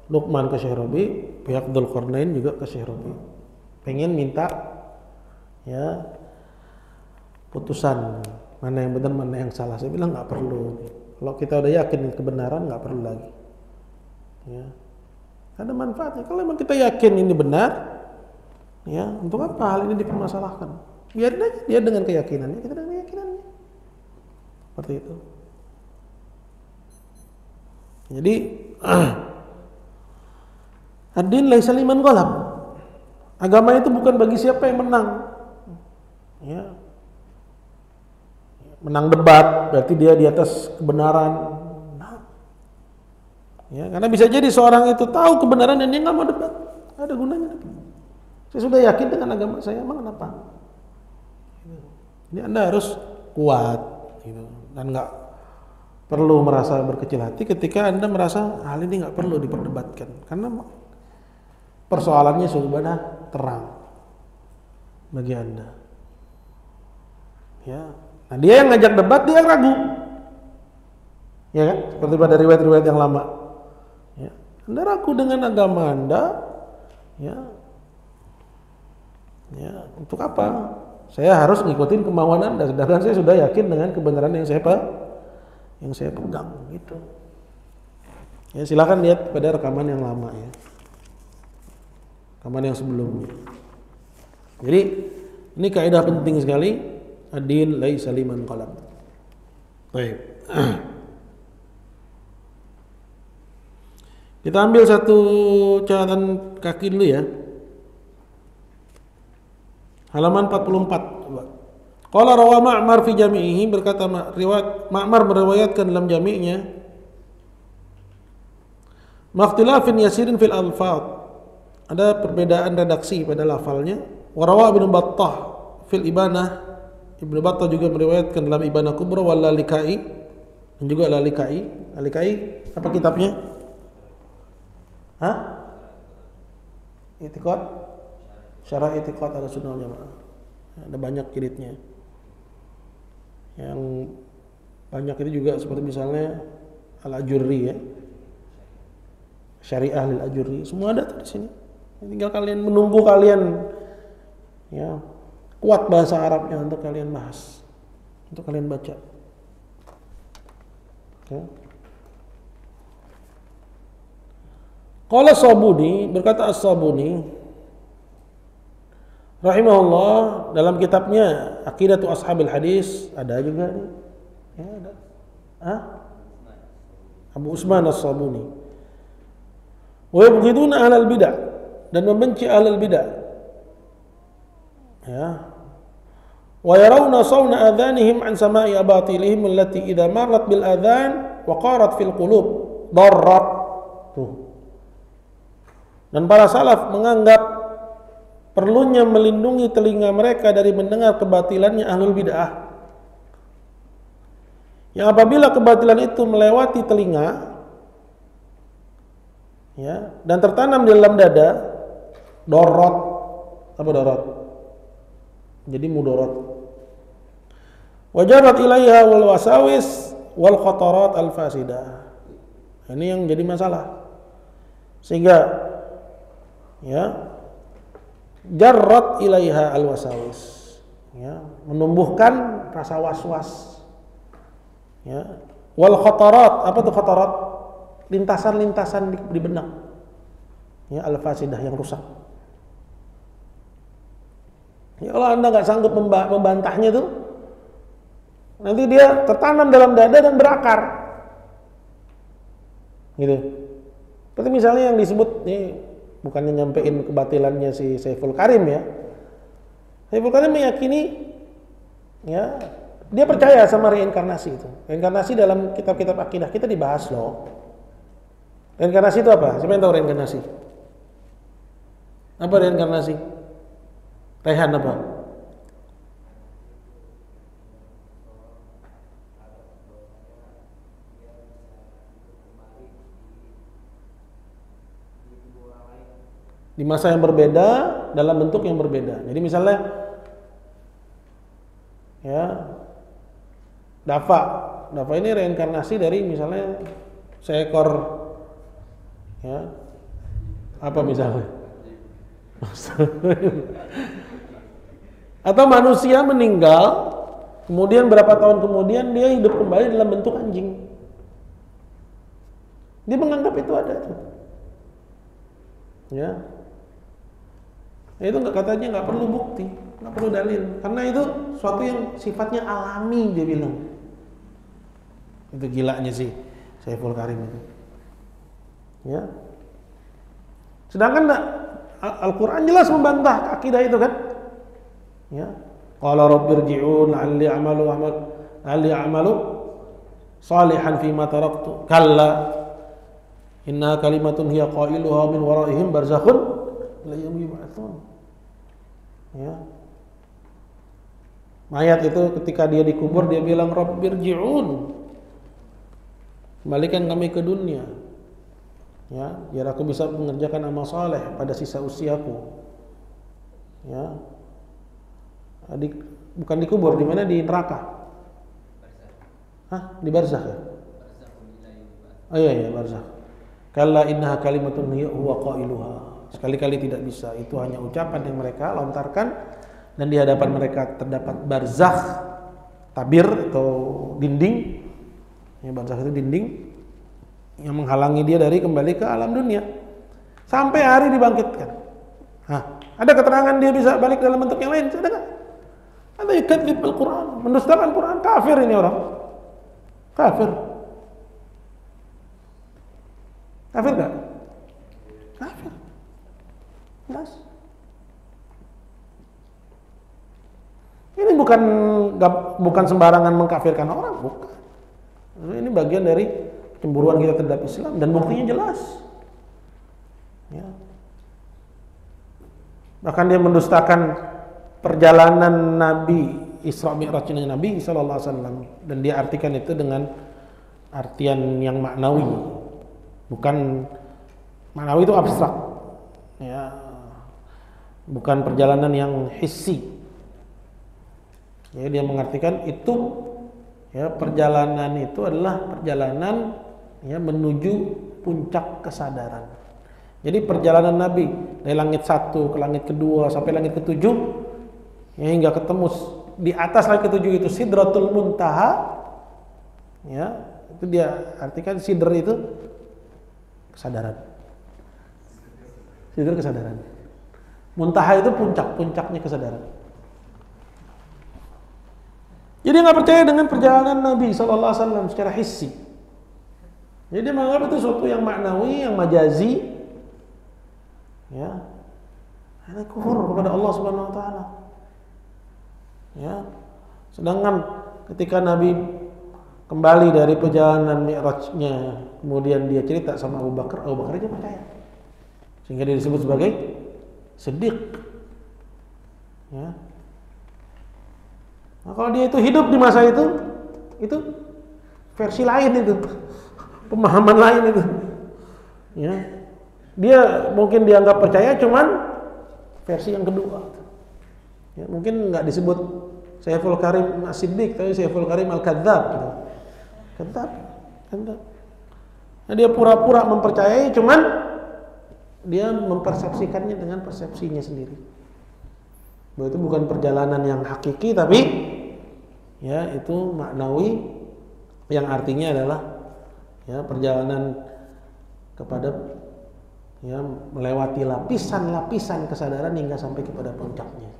Luqman ke Syekh Rabi, pihak Dzulqarnain juga ke Syekh Rabi. Pengen minta ya putusan mana yang benar mana yang salah. Saya bilang nggak perlu. Kalau kita udah yakin kebenaran nggak perlu lagi. Ya. Ada manfaatnya. Kalau memang kita yakin ini benar, ya untuk apa hal ini dipermasalahkan? Biarin aja dia dengan keyakinannya, kita dengan keyakinannya. Seperti itu. Jadi ad-din laisa liman ghalab. Agama itu bukan bagi siapa yang menang. Ya. Menang debat berarti dia di atas kebenaran. Nah. Ya, karena bisa jadi seorang itu tahu kebenaran dan dia nggak mau debat. Nggak ada gunanya. Saya sudah yakin dengan agama saya, emang kenapa? Jadi Anda harus kuat gitu. Dan nggak perlu merasa berkecil hati ketika Anda merasa hal ini nggak perlu diperdebatkan, karena persoalannya sudah terang bagi Anda. Ya, nah dia yang ngajak debat dia ragu, ya kan? Seperti pada riwayat-riwayat yang lama. Ya, Anda ragu dengan agama Anda, ya, ya untuk apa? Saya harus ngikutin kemauan Anda, sedangkan saya sudah yakin dengan kebenaran yang saya pegang, gitu. Ya silakan lihat pada rekaman yang lama ya, rekaman yang sebelumnya. Jadi ini kaidah penting sekali, ad-din laisa liman qalab. Baik. Kita ambil satu catatan kaki dulu ya. Halaman 44. Qala rawa Ma'mar fi jami'ihi, berkata riwayat Ma'mar meriwayatkan dalam jami'nya, makhtilafin yasirin fil alfaz, ada perbedaan redaksi pada lafalnya. Wa rawa Ibnu Battah fil Ibanah, Ibnu Battah juga meriwayatkan dalam Ibanah Kubra wal Lalikai, dan juga Lalikai. Lalikai apa kitabnya? Hah? I'tiqad? Syarah I'tiqad Ahlussunnah wal Jamaah. Ada banyak jilidnya. Yang banyak itu juga seperti misalnya Al-Ajurri ya. Syariah lil Ajurri, semua ada di sini. Tinggal kalian menunggu kalian ya kuat bahasa Arabnya untuk kalian bahas, untuk kalian baca. Ya. Qala Sabuni, berkata As-Sabuni rahimahullah dalam kitabnya Aqidatu Ashabil Hadis, ada juga nih. Ya, ada. Abu Usman As-Sabuni. Wa yabghiduna ahlal bid'ah, dan membenci ahlul bid'ah. Ya. Wa yarawna sawna adhanihim an sama'i abatilihim allati idza marrat bil adhan wa qarat fil qulub darrat. Dan para salaf menganggap perlunya melindungi telinga mereka dari mendengar kebatilannya ahlul bid'ah. Yang apabila kebatilan itu melewati telinga, ya, dan tertanam di dalam dada, dorot. Apa dorot? Jadi mudorot. Wajarat ilaiha wal wasawis wal khatarat al fasidah. Ini yang jadi masalah. Sehingga ya jarrat ilaiha al-wasawis, ya, menumbuhkan rasa was-was, ya, wal khatarat, apa tuh khatarat? Lintasan-lintasan di benak, ya, al-fasidah, yang rusak. Ya, kalau Anda nggak sanggup membantahnya tuh, nanti dia tertanam dalam dada dan berakar, gitu. Seperti misalnya yang disebut nih, bukannya nyampein kebatilannya si Saiful Karim ya. Saiful Karim meyakini, ya, dia percaya sama reinkarnasi itu. Reinkarnasi dalam kitab-kitab akidah kita dibahas loh. Reinkarnasi itu apa? Siapa yang tahu reinkarnasi? Apa reinkarnasi? Rehan apa? Di masa yang berbeda, dalam bentuk yang berbeda. Jadi misalnya, ya, Dafa ini reinkarnasi dari misalnya seekor Ya. Apa misalnya? Atau manusia meninggal, kemudian berapa tahun kemudian dia hidup kembali dalam bentuk anjing. Dia menganggap itu ada tuh. Ya. Itu katanya nggak perlu bukti, nggak perlu dalil, karena itu suatu yang sifatnya alami, dia bilang. Itu gilanya sih Saiful Karim itu. Ya. Sedangkan Al-Quran jelas membantah akidah itu kan. Ya. Qala rabbirji'un la'alli a'malu salihan fima taraktu. Kalla inna kalimatun hiya qailuha min waraihim barzakhun la yub'atsun. Ya. Mayat itu ketika dia dikubur dia bilang rabbirji'un. Kembalikan kami ke dunia. Ya, biar aku bisa mengerjakan amal saleh pada sisa usiaku. Ya. Bukan dikubur, di mana? Di neraka. Hah? Di barzakh ya? Oh iya, barzakh. Kalla innaha kalimatun huwa qailuha. Sekali-kali tidak bisa, itu hanya ucapan yang mereka lontarkan dan di hadapan mereka terdapat barzakh, tabir atau dinding. Ya, barzakh itu dinding yang menghalangi dia dari kembali ke alam dunia sampai hari dibangkitkan. Ada keterangan dia bisa balik dalam bentuk yang lain? Ada nggak? Ada yakdzib Al-Quran, mendustakan Quran, kafir ini orang. Kafir nggak? Kafir. Jelas. Ini bukan sembarangan mengkafirkan orang, bukan. Ini bagian dari cemburuan kita terhadap Islam dan buktinya jelas. Ya. Bahkan dia mendustakan perjalanan Nabi Isra Mi'rajnya Nabi sallallahu alaihi wasallam dan dia artikan itu dengan artian yang maknawi. Bukan maknawi itu abstrak. Ya. Bukan perjalanan yang hissi. Ya, dia mengartikan itu ya perjalanan itu adalah perjalanan ya menuju puncak kesadaran. Jadi perjalanan Nabi dari langit 1 ke langit kedua sampai langit ke-7 ya, hingga ketemu di atas langit ke-7 itu Sidratul Muntaha. Ya, itu dia artikan sidr itu kesadaran. Sidr kesadaran. Muntaha itu puncaknya kesadaran. Jadi nggak percaya dengan perjalanan Nabi SAW secara hissi. Jadi dia menganggap itu sesuatu yang maknawi, yang majazi, ya, ini kufur kepada Allah Subhanahu Wa Taala. Ya, sedangkan ketika Nabi kembali dari perjalanan Mi'rajnya, kemudian dia cerita sama Abu Bakar aja percaya, sehingga dia disebut sebagai Siddiq. Ya. Nah, kalau dia itu hidup di masa itu versi lain itu, pemahaman lain itu. Ya. Dia mungkin dianggap percaya cuman versi yang kedua. Ya, mungkin nggak disebut Saiful Karim As-Siddiq, tapi Saiful Karim Al-Kadzdzab. Gitu. Kadzdzab. Nah, dia pura-pura mempercayai cuman dia mempersepsikannya dengan persepsinya sendiri. Bahwa itu bukan perjalanan yang hakiki tapi ya itu maknawi yang artinya adalah ya perjalanan kepada ya melewati lapisan-lapisan kesadaran hingga sampai kepada puncaknya.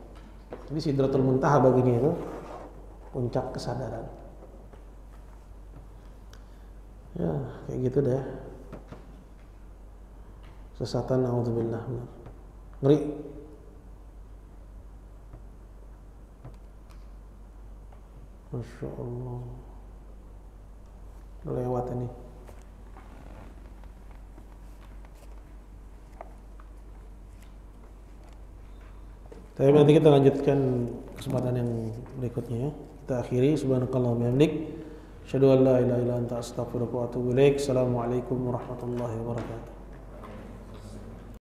Jadi Sidratul Muntaha baginya itu puncak kesadaran. Ya, kayak gitu deh. Sesatan naudzubillah. Ngeri. Masya Allah. Lewat ini. Tapi nanti kita lanjutkan kesempatan yang berikutnya. Kita akhiri. Subhanakallah bihamdik. Asyhadu an la ilaha illa anta astaghfiruka wa atubu ilaik. Assalamualaikum warahmatullahi wabarakatuh.